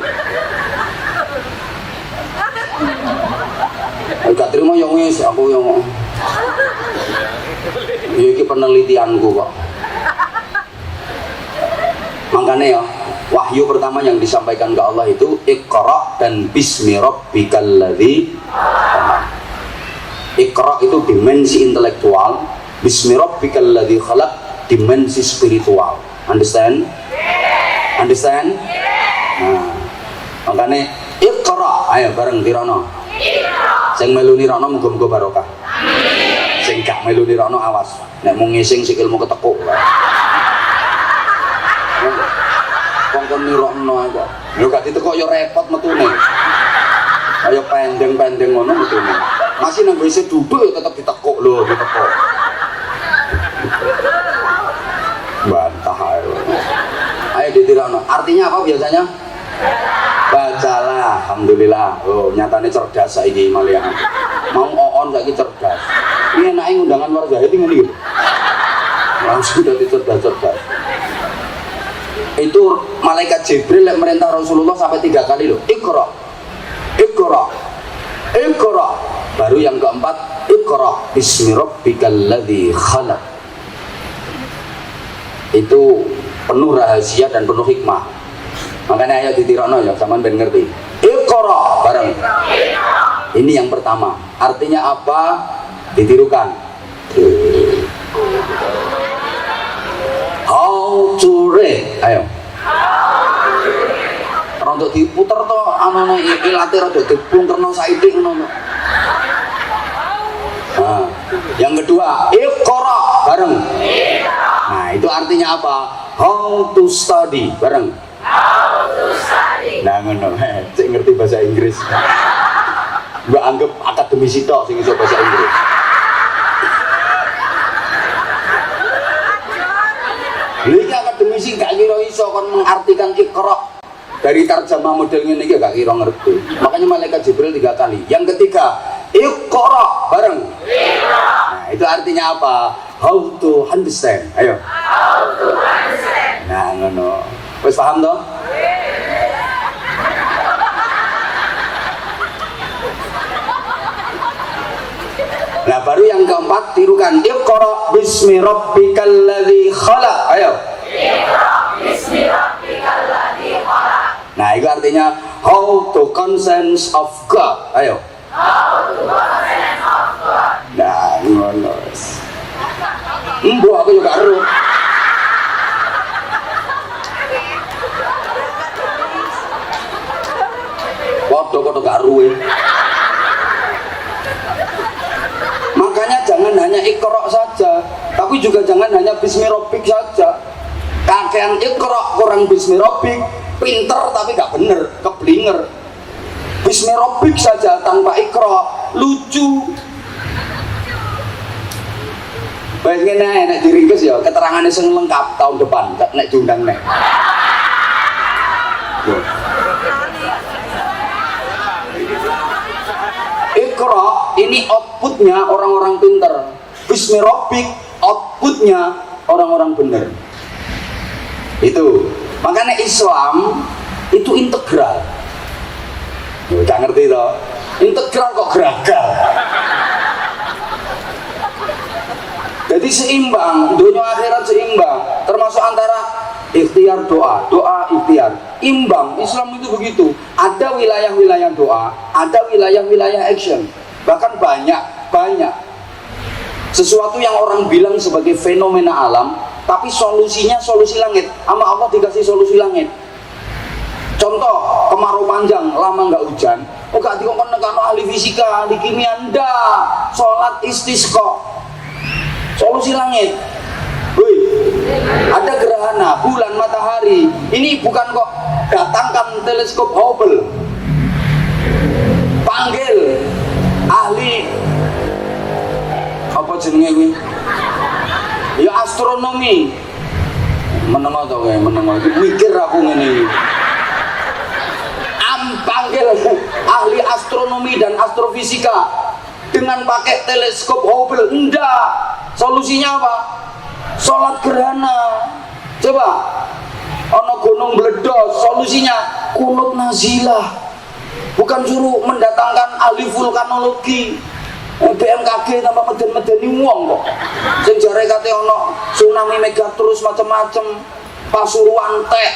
Gak terima yang wis aku yang iki penelitianku kok. Makanya ya wahyu pertama yang disampaikan ke Allah itu Iqra dan bismi rabbikal ladzi khalaq. Iqra itu dimensi intelektual, bismi rabbikal ladzi khalaq dimensi spiritual. Understand? Understand? Nah, makanya Iqra, ayo bareng tirono. Sing melu nirono muga-muga barokah. Sing gak melu nirono awas. Nek mung ngising sikilmu ketekuk. Kongkon nirono kok. Yo gak ditekuk yo repot metune. Kaya pendeng-pendeng ngono metune. Masih nang WC duduk yo tetep ditekuk lho, ditekuk. Bantah ayo. Ayo ditirono. Artinya apa biasanya? Bacalah, alhamdulillah. Oh, nyatane cerdas saiki malian. Mau oon saiki cerdas. Ini enake undangan warga itu ngene iki. Langsung dadi cerdas-cerdas. Itu malaikat Jibril yang merintah Rasulullah sampai 3 kali loh. Iqra. Iqra. Iqra. Baru yang keempat, Iqra bismi rabbikal ladzi khalaq. Itu penuh rahasia dan penuh hikmah. Makanya ayat ditirokno ya, sampean ben ngerti. Iqra bareng. Ini yang pertama. Artinya apa? Ditirukan. How to read. Ayo. Untuk diputer to anane ilate rada dibungkerno saithik ngono. Nah, yang kedua, Iqra bareng. Nah, itu artinya apa? How to study bareng. Nah ngono, cek ngerti bahasa Inggris. Mbak anggap akademisi tok sing iso bahasa Inggris. Iki akademisi gak kira iso kon mengartikan Iqra dari terjemah model ngene iki gak kira ngerti. Makanya malaikat Jibril 3 kali. Yang ketiga, Iqra bareng. Iqra. Nah, itu artinya apa? How to understand. Ayo. How to understand. Nah, ngono. Wis paham toh? Nah, baru yang keempat tirukan. Iqra bismi rabbikal ladzi khalaq. Ayo. Iqra bismi rabbikal ladzi khalaq. Nah, itu artinya how to conscience of God. Ayo. How to conscience of God. Nah, ngono. Mbok aku juga karo. Foto-foto karo. Makanya jangan hanya Iqra saja, tapi juga jangan hanya bismi rabbik saja. Kakean Iqra kurang bismi rabbik, pinter tapi gak bener, keblinger. Bismi rabbik saja tanpa Iqra lucu. Baik ngene nek diringkes ya, keterangane sing lengkap tahun depan nek diundang nek. Iqra ini outputnya orang-orang pinter. Bismi rabbik outputnya orang-orang bener. Itu makanya Islam itu integral. Gak ngerti toh? Integral kok geragal. Jadi seimbang, dunia akhirat seimbang, termasuk antara ikhtiar doa, doa ikhtiar, imbang. Islam itu begitu. Ada wilayah-wilayah doa, ada wilayah-wilayah action. Bahkan banyak sesuatu yang orang bilang sebagai fenomena alam, tapi solusinya solusi langit. Sama Allah dikasih solusi langit. Contoh, kemarau panjang, lama nggak hujan. Oh gak dikongkon nekano ahli fisika, ahli kimia, ndak. Sholat istisqa. Solusi langit. Wih, ada gerhana bulan matahari. Ini bukan kok datangkan teleskop Hubble, panggil ahli apa jenenge kuwi ya astronomi menengok to kae menengok mikir aku ngene iki panggil ahli astronomi dan astrofisika dengan pakai teleskop Hubble. Enggak. Solusinya apa? Sholat gerhana. Coba ono gunung meledos, solusinya kunut nazilah. Bukan suruh mendatangkan ahli vulkanologi, BMKG tambah meden-medeni wong kok. Sing jare kate ono tsunami megatrus macam-macam, Pasuruan entek.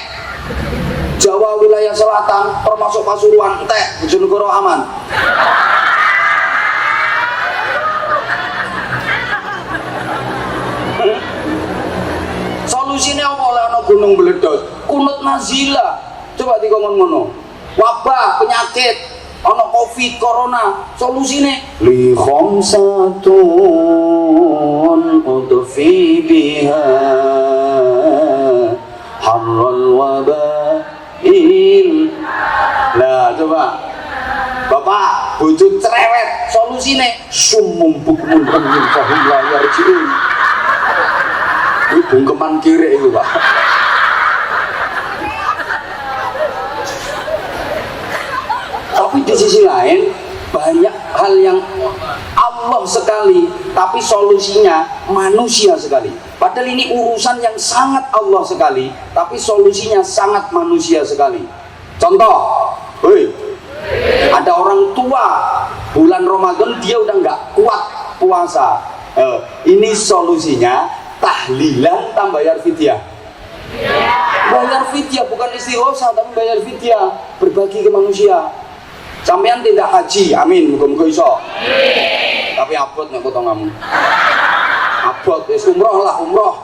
Jawa wilayah selatan termasuk Pasuruan entek, Bojonegoro aman. Solusinya apa oleh ana gunung meledos? Kunut nazilah. Coba dikongkon ngono. Wabah, penyakit, ana Covid, corona. Solusine li khamsatun udfi biha harral wabail. Nah, coba. Bapak, bojo cerewet. Solusine sumum bukmun umum fahum la yarji'un. Bungkeman kiri itu Pak. Tapi di sisi lain banyak hal yang Allah sekali tapi solusinya manusia sekali. Padahal ini urusan yang sangat Allah sekali tapi solusinya sangat manusia sekali. Contoh, ada orang tua bulan Ramadan dia udah nggak kuat puasa. Ini solusinya tahlilan tambah bayar fidyah. Bayar fidyah bukan istighosah tapi bayar fidyah, berbagi ke manusia. Sampean tidak haji, amin, muga-muga iso. Tapi abot nek potong kamu. Abot wis umroh lah, umroh.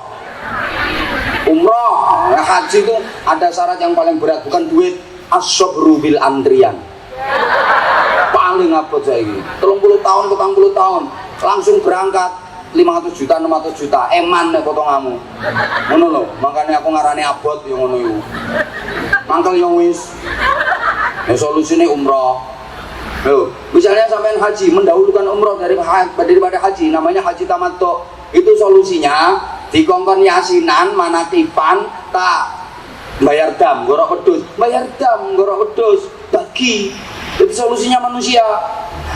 Nah, haji itu ada syarat yang paling berat, bukan duit, as-sabru bil antrian. Paling abot saiki. 30 tahun ke 40 tahun langsung berangkat. 500 juta, 600 juta, eman nek potonganmu. Ngono lho, makanya aku ngarani abot yang ngono iku. Mangkel yang wis. Ya solusine umroh. Loh, misalnya sampean haji mendahulukan umroh daripada haji, namanya haji tamattu. Itu solusinya dikongkon yasinan manakipan tak bayar dam gorok wedhus, bayar dam gorok wedhus, bagi. Jadi solusinya manusia.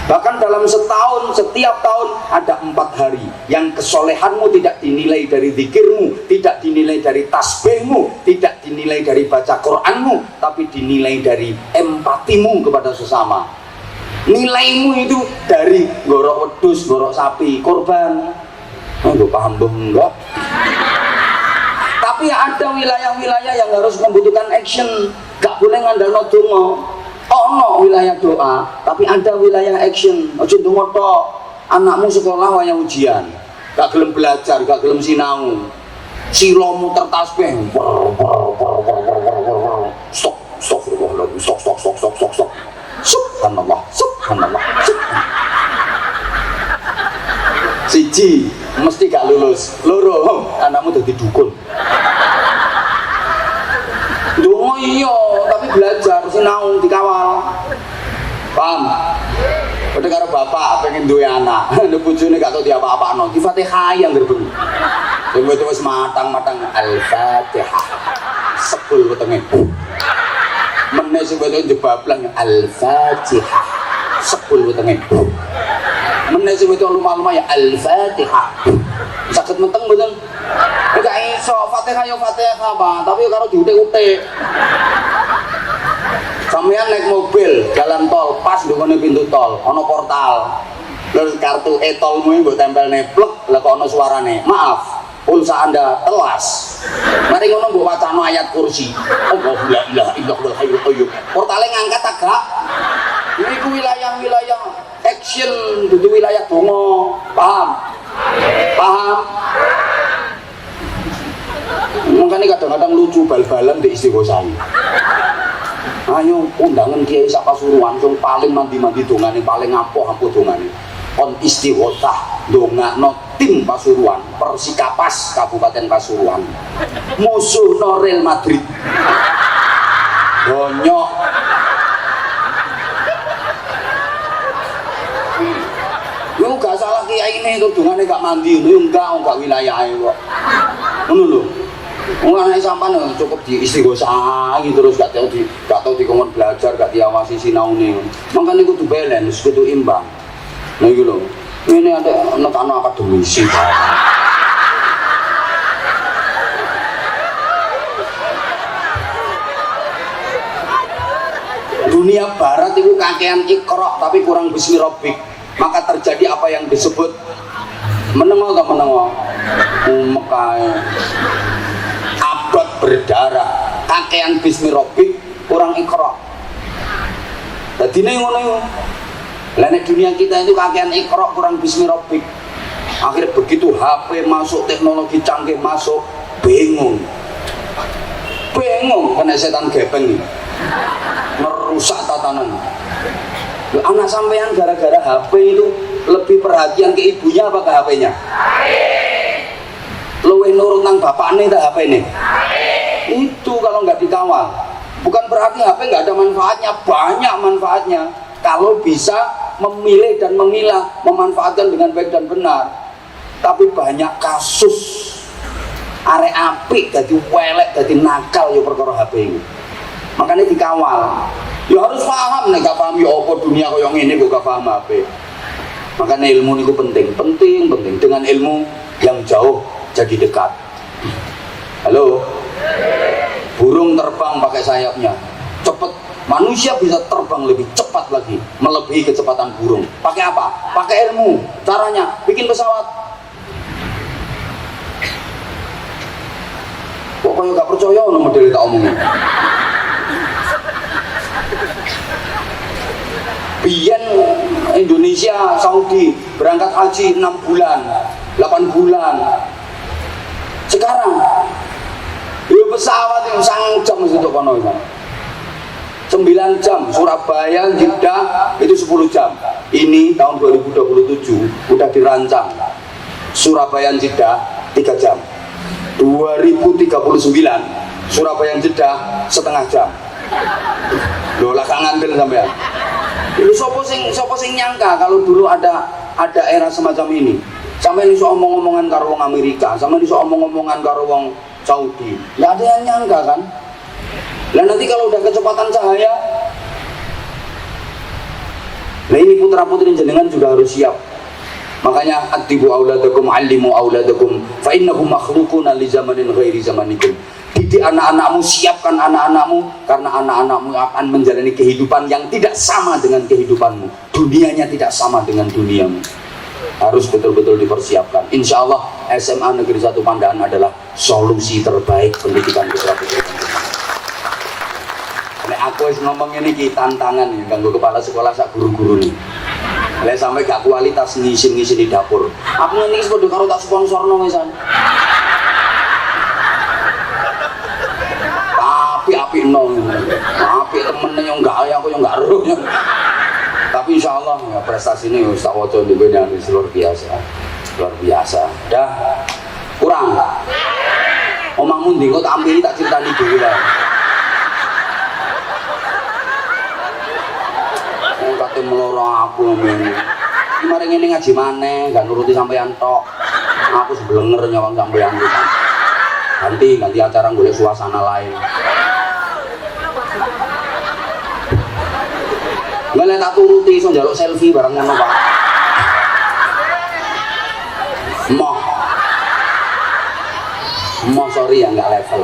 Bahkan dalam setahun, setiap tahun ada 4 hari yang kesolehanmu tidak dinilai dari zikirmu, tidak dinilai dari tasbihmu, tidak dinilai dari baca Qur'anmu, tapi dinilai dari empatimu kepada sesama. Nilaimu itu dari gorok wedhus, gorok sapi, korban. Gue paham enggak? Tapi ada wilayah-wilayah yang harus membutuhkan action, gak boleh ngandalno donga. Ono wilayah doa, tapi ada wilayah action. Ojo donga tok. Anakmu sekolah wayang ujian, gak gelem belajar, gak gelem sinau. Silomu tertasbih. Stok, stok, stok, stok, stok, stok, stok, stok. Subhanallah, subhanallah. Siji, mesti gak lulus. Loro, anakmu dadi dukun. Donga iya, tapi belajar, sinau, dikawal. Paham? Padha karo bapak pengen duwe anak, nek bojone gak tau diapa-apano, di Fatihah yang gerbeng. Sing wis matang-matang Al-Fatihah. Sepul wetenge. Meneh sing wetenge jebablang Al-Fatihah. Sepul wetenge. Meneh sing wetenge lumah-lumah ya Al-Fatihah. Saged menteng mboten? Gak iso, Fatihah ya Fatihah, Pak, tapi karo diutik-utik. Sampeyan naik mobil, jalan tol, pas ndungone pintu tol, ana portal. Terus kartu e-tolmu mbok tempel neplek, lah kok ana suarane. Maaf, pulsa Anda telas. Mari ngono mbok wacana ayat kursi. Allahu la ilaha illallahul hayyul qayyum. Portale ngangkat agak. Niku wilayah-wilayah action, dudu wilayah donga. Paham? Paham? Makanya kadang-kadang lucu bal-balan di istighosah. Ayo undangan kiai sak Pasuruan sing paling mandi-mandi dongane paling ampuh dongane. Kon istighosah ndongakno tim Pasuruan, Persikapas Kabupaten Pasuruan. Musuhno Real Madrid. Bonyok. Yo gak salah kiai ini itu dongane gak mandi, yo enggak wilayahe kok. Ngono lho. Wong anak sampean cukup di istighosah gitu terus gak tau dikongkon belajar, gak diawasi sinaune. Makane kudu balance, kudu imbang. Nah iki lho. Ini ada anak-anak akademisi. Dunia barat itu kakean iqra tapi kurang bismi rabbik. Maka terjadi apa yang disebut menengok gak menengok? Mekae abad berdarah, kakean bismi rabbik, kurang iqra. Dadine ngono iku. Lah nek dunia kita itu kakean iqra, kurang bismi rabbik. Akhirnya begitu HP masuk, teknologi canggih masuk, bingung. Bingung kena setan gepeng. Merusak tatanan. Anak sampean gara-gara HP itu lebih perhatian ke ibunya apa ke HP-nya? Luwih nurut nang bapakne ta HP-ne? Itu kalau nggak dikawal. Bukan berarti HP nggak ada manfaatnya, banyak manfaatnya. Kalau bisa memilih dan memilah, memanfaatkan dengan baik dan benar. Tapi banyak kasus arek apik dadi welek, dadi nakal yo perkara HP ini. Makanya dikawal. Ya harus paham, nek gak paham ya apa dunia kaya ngene kok gak paham HP. Makanya ilmu niku penting. Dengan ilmu yang jauh jadi dekat. Halo. Burung terbang pakai sayapnya. Cepet. Manusia bisa terbang lebih cepat lagi, melebihi kecepatan burung. Pakai apa? Pakai ilmu. Caranya bikin pesawat. Pokoknya gak percaya ono model tak omongin. Biyen Indonesia, Saudi berangkat haji 6 bulan, 8 bulan. Sekarang ya pesawat yang sangat jam untuk kono 9 jam, Surabaya, Jeddah itu 10 jam. Ini tahun 2027 udah dirancang Surabaya Jeddah 3 jam. 2039 Surabaya Jeddah setengah jam. Loh lah ngantil sampean. Lu sopo sing nyangka kalau dulu ada era semacam ini. Sampai iso omong-omongan karo wong Amerika, sampai iso omong-omongan karo wong Saudi. Nggak ada yang nyangka kan? Lah nanti kalau udah kecepatan cahaya, nah ini putra-putri jenengan juga harus siap. Makanya adibu auladakum, alimu auladakum, fa innahum makhluquna li zamanin ghairi zamanikum. Didik anak-anakmu, siapkan anak-anakmu, karena anak-anakmu akan menjalani kehidupan yang tidak sama dengan kehidupanmu. Dunianya tidak sama dengan duniamu. Harus betul-betul dipersiapkan. Insya Allah SMA Negeri 1 Pandaan adalah solusi terbaik pendidikan putra-putri. Nek aku wis ngomong ini tantangan ya, kanggo kepala sekolah sak guru-guru nih. Lek sampai gak kualitas ngisi-ngisi di dapur. Aku ngene iki padha karo tak sponsorno wisan. Api nong, api temen yang enggak ayah aku yang enggak ero. Tapi insya Allah ya, prestasi ini Ustaz Wajo di luar biasa, luar biasa. Dah kurang. Omangmu ndi kok tak ampiri tak ceritani dhewe lah. Wong kate meloro aku ngene. Iki mari ngene ngaji maneh, gak nuruti sampean tok. Aku sebelenger nyawang sampean iki. Ganti acara golek suasana lain. Nggak tak turuti, so njaluk selfie bareng ngono Pak. Mo sorry ya nggak level.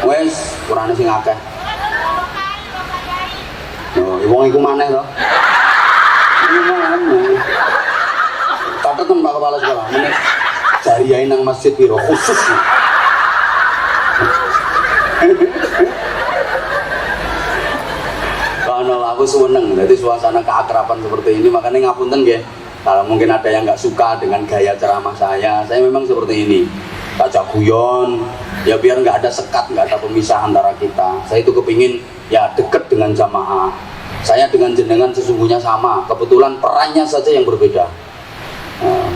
Wes kurane sing akeh. Oh, wong iku maneh to. Catetan Pak Kepala Sekolah, meneh jariain nang masjid piro khusus. Aku seneng, jadi suasana keakraban seperti ini, makanya ngapunten ya. Kalau mungkin ada yang nggak suka dengan gaya ceramah saya memang seperti ini. Baca guyon, ya biar nggak ada sekat, nggak ada pemisah antara kita. Saya itu kepingin ya deket dengan jamaah. Saya dengan jenengan sesungguhnya sama, kebetulan perannya saja yang berbeda. Nah,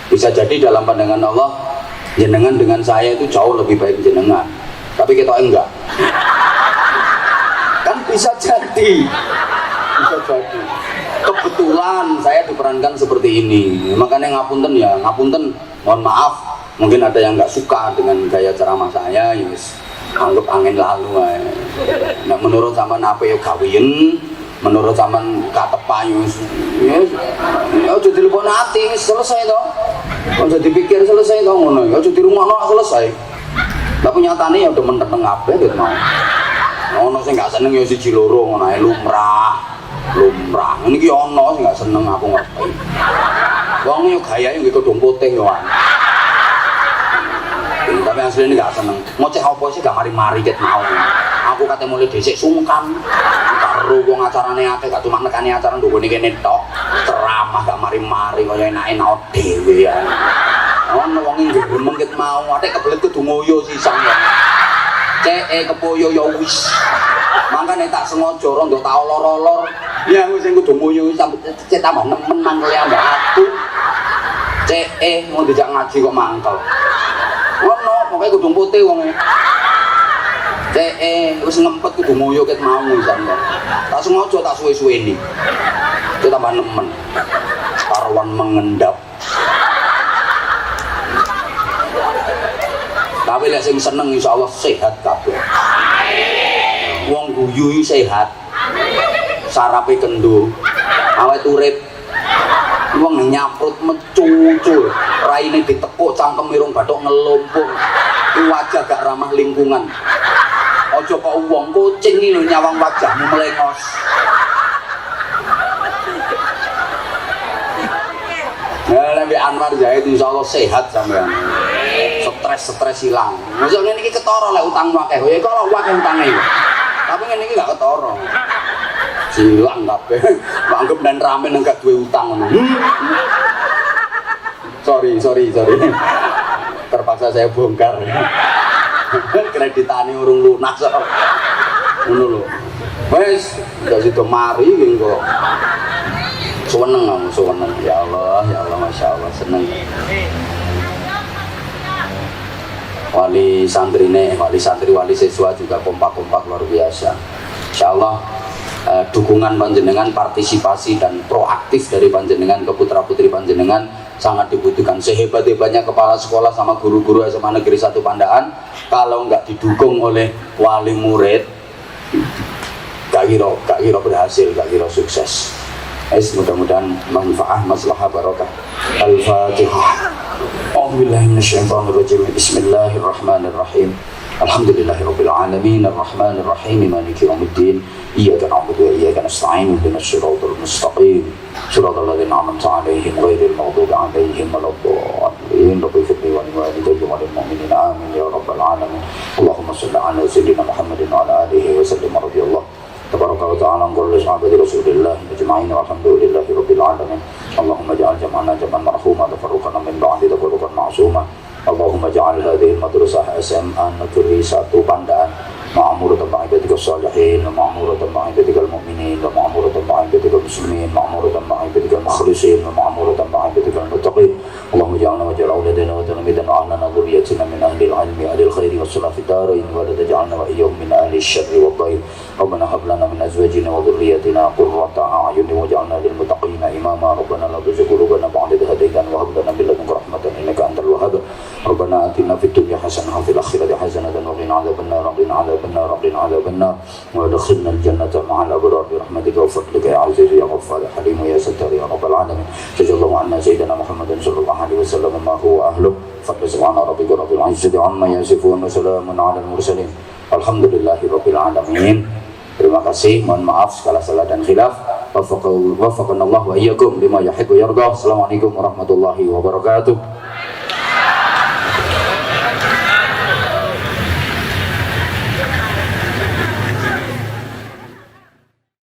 bisa jadi dalam pandangan Allah, jenengan dengan saya itu jauh lebih baik jenengan. Tapi kita enggak. Bisa jadi kebetulan saya diperankan seperti ini, makanya ngapunten ya, ngapunten, mohon maaf mungkin ada yang nggak suka dengan gaya ceramah saya, yes, anggap angin lalu nah, menurut zaman apa ya kawin, menurut zaman kata payus yes, ya jadi telepon hati selesai toh, kalau jadi pikir selesai toh ngono, ya jadi rumah selesai, tapi nyatanya ya udah menenteng apa gitu mau. Ono sing gak seneng ya siji loro ngono ae lumrah. Ini ki ono sing gak seneng aku ngerti. Wong yo gayae nggih kodhong putih yo. Tapi asline gak seneng. Ngoceh apa sih gak mari-mari ket mau. Aku kate mulai dhisik sungkan. Karo wong acarane akeh gak cuma nekani acara ndukune kene tok. Ceramah gak mari-mari kaya enak-enak dhewe ya. Ono wong nggih gremeng ket mau, atik kebelet kudu ngoyo sisan ya. Kepoyo ya wis. Mangkane tak sengaja rondo tak olor-olor. Ya wis sing kudu nguyu sampe tambah nemen mangkel ambek aku. Mau dijak ngaji kok mangkel. Ngono, pokoke kudu putih wonge. Wis ngempet kudu nguyu ket mau wisan kok. Tak sengaja tak suwe-suweni. Tambah nemen. Karuan mengendap. Tapi lek sing seneng insyaallah sehat kabeh. Wong guyu sehat. Sarape kendo. Awet urip. Wong nyaprut mecucul, raine ditekuk cangkem irung bathuk ngelumpur. Ki wajah gak ramah lingkungan. Aja kok wong kucing iki lho nyawang wajahmu melengos. Nabi Anwar Zahid insyaallah sehat sampean. Stres hilang. Mosok ngene iki ketara lek utang akeh. Ya kok akeh utange. Tapi ngene iki gak ketara. Hilang kabeh. Anggap dan ramen enggak duwe utang ngono. Sorry. Terpaksa saya bongkar. Kreditane urung lunas kok. Ngono lho. Wes, gak sido mari iki kok. Seneng kamu, seneng. Ya Allah, Masya Allah, seneng. Wali santri, wali siswa juga kompak-kompak luar biasa. Insya Allah dukungan panjenengan, partisipasi dan proaktif dari panjenengan ke putra-putri panjenengan sangat dibutuhkan. Sehebat-hebatnya kepala sekolah sama guru-guru SMA Negeri 1 Pandaan, kalau nggak didukung oleh wali murid, gak kira berhasil, gak kira sukses. Mudah-mudahan manfaat, maslahah, barokah. Al-Fatihah. A'udzubillahi minasyaitonirrajim. Bismillahirrahmanirrahim. Alhamdulillahirabbil alamin, arrahmanir rahim, maliki yaumiddin. Iyyaka na'budu wa iyyaka nasta'in, ihdinas siratal mustaqim. Siratal ladzina an'amta 'alaihim ghairil maghdubi 'alaihim waladdallin. Rabbi firli wa liwalidayya wa lil mu'minina amin ya rabbal alamin. Allahumma shalli 'ala sayyidina Muhammadin wa 'ala alihi wa sallim radhiyallahu tabaraka wa ta'ala an kulli sahabati Rasulillah ajma'in walhamdulillahi rabbil alamin. Allahumma ja'al jam'ana jam'an marhuma tafarruqana min ba'di tafarruqan ma'suma. Allahumma ja'al hadhihi al-madrasah SMA Negeri 1 Pandaan ma'muratan ba'ibadika salihin, ma'muratan ba'ibadika al-mu'minin, ma'muratan ba'ibadika al-muslimin, ma'muratan ba'ibadika al-mukhlisin, ma'muratan ba'ibadika al-muttaqin. Allahumma ja'alna wa ja'al awladana wa talamidana wa ahlana dhurriyyatina min ahli al-'ilmi ahli al-khairi wa salafi ad-darain wa la taj'alna wa iyyahum min ahli asy-syarri wa ad-dhair. Rabbana hab lana min azwajina wa dhurriyyatina qurrata a'yun waj'alna lil muttaqina imama. Rabbana la tuzigh qulubana ba'da idh hadaytana wa hab lana min ladunka rahmatan innaka antal wahhab. Rabbana atina fid dunya hasanah wa fil akhirati hasanah wa qina adzabannar. قنا عذاب النار وادخلنا الجنة مع الأبرار برحمتك وفضلك يا عزيز يا غفار يا حليم يا ستار يا رب العالمين. جزا الله عنا سيدنا محمد صلى الله عليه وسلم ما هو أهله. فسبحان ربك رب العزة عما يصفون وسلام على المرسلين الحمد لله رب العالمين. Terima kasih, mohon maaf segala salah dan khilaf. Wafaqanallahu wa iyyakum lima yuhibbu wa yarda. Assalamualaikum warahmatullahi wabarakatuh.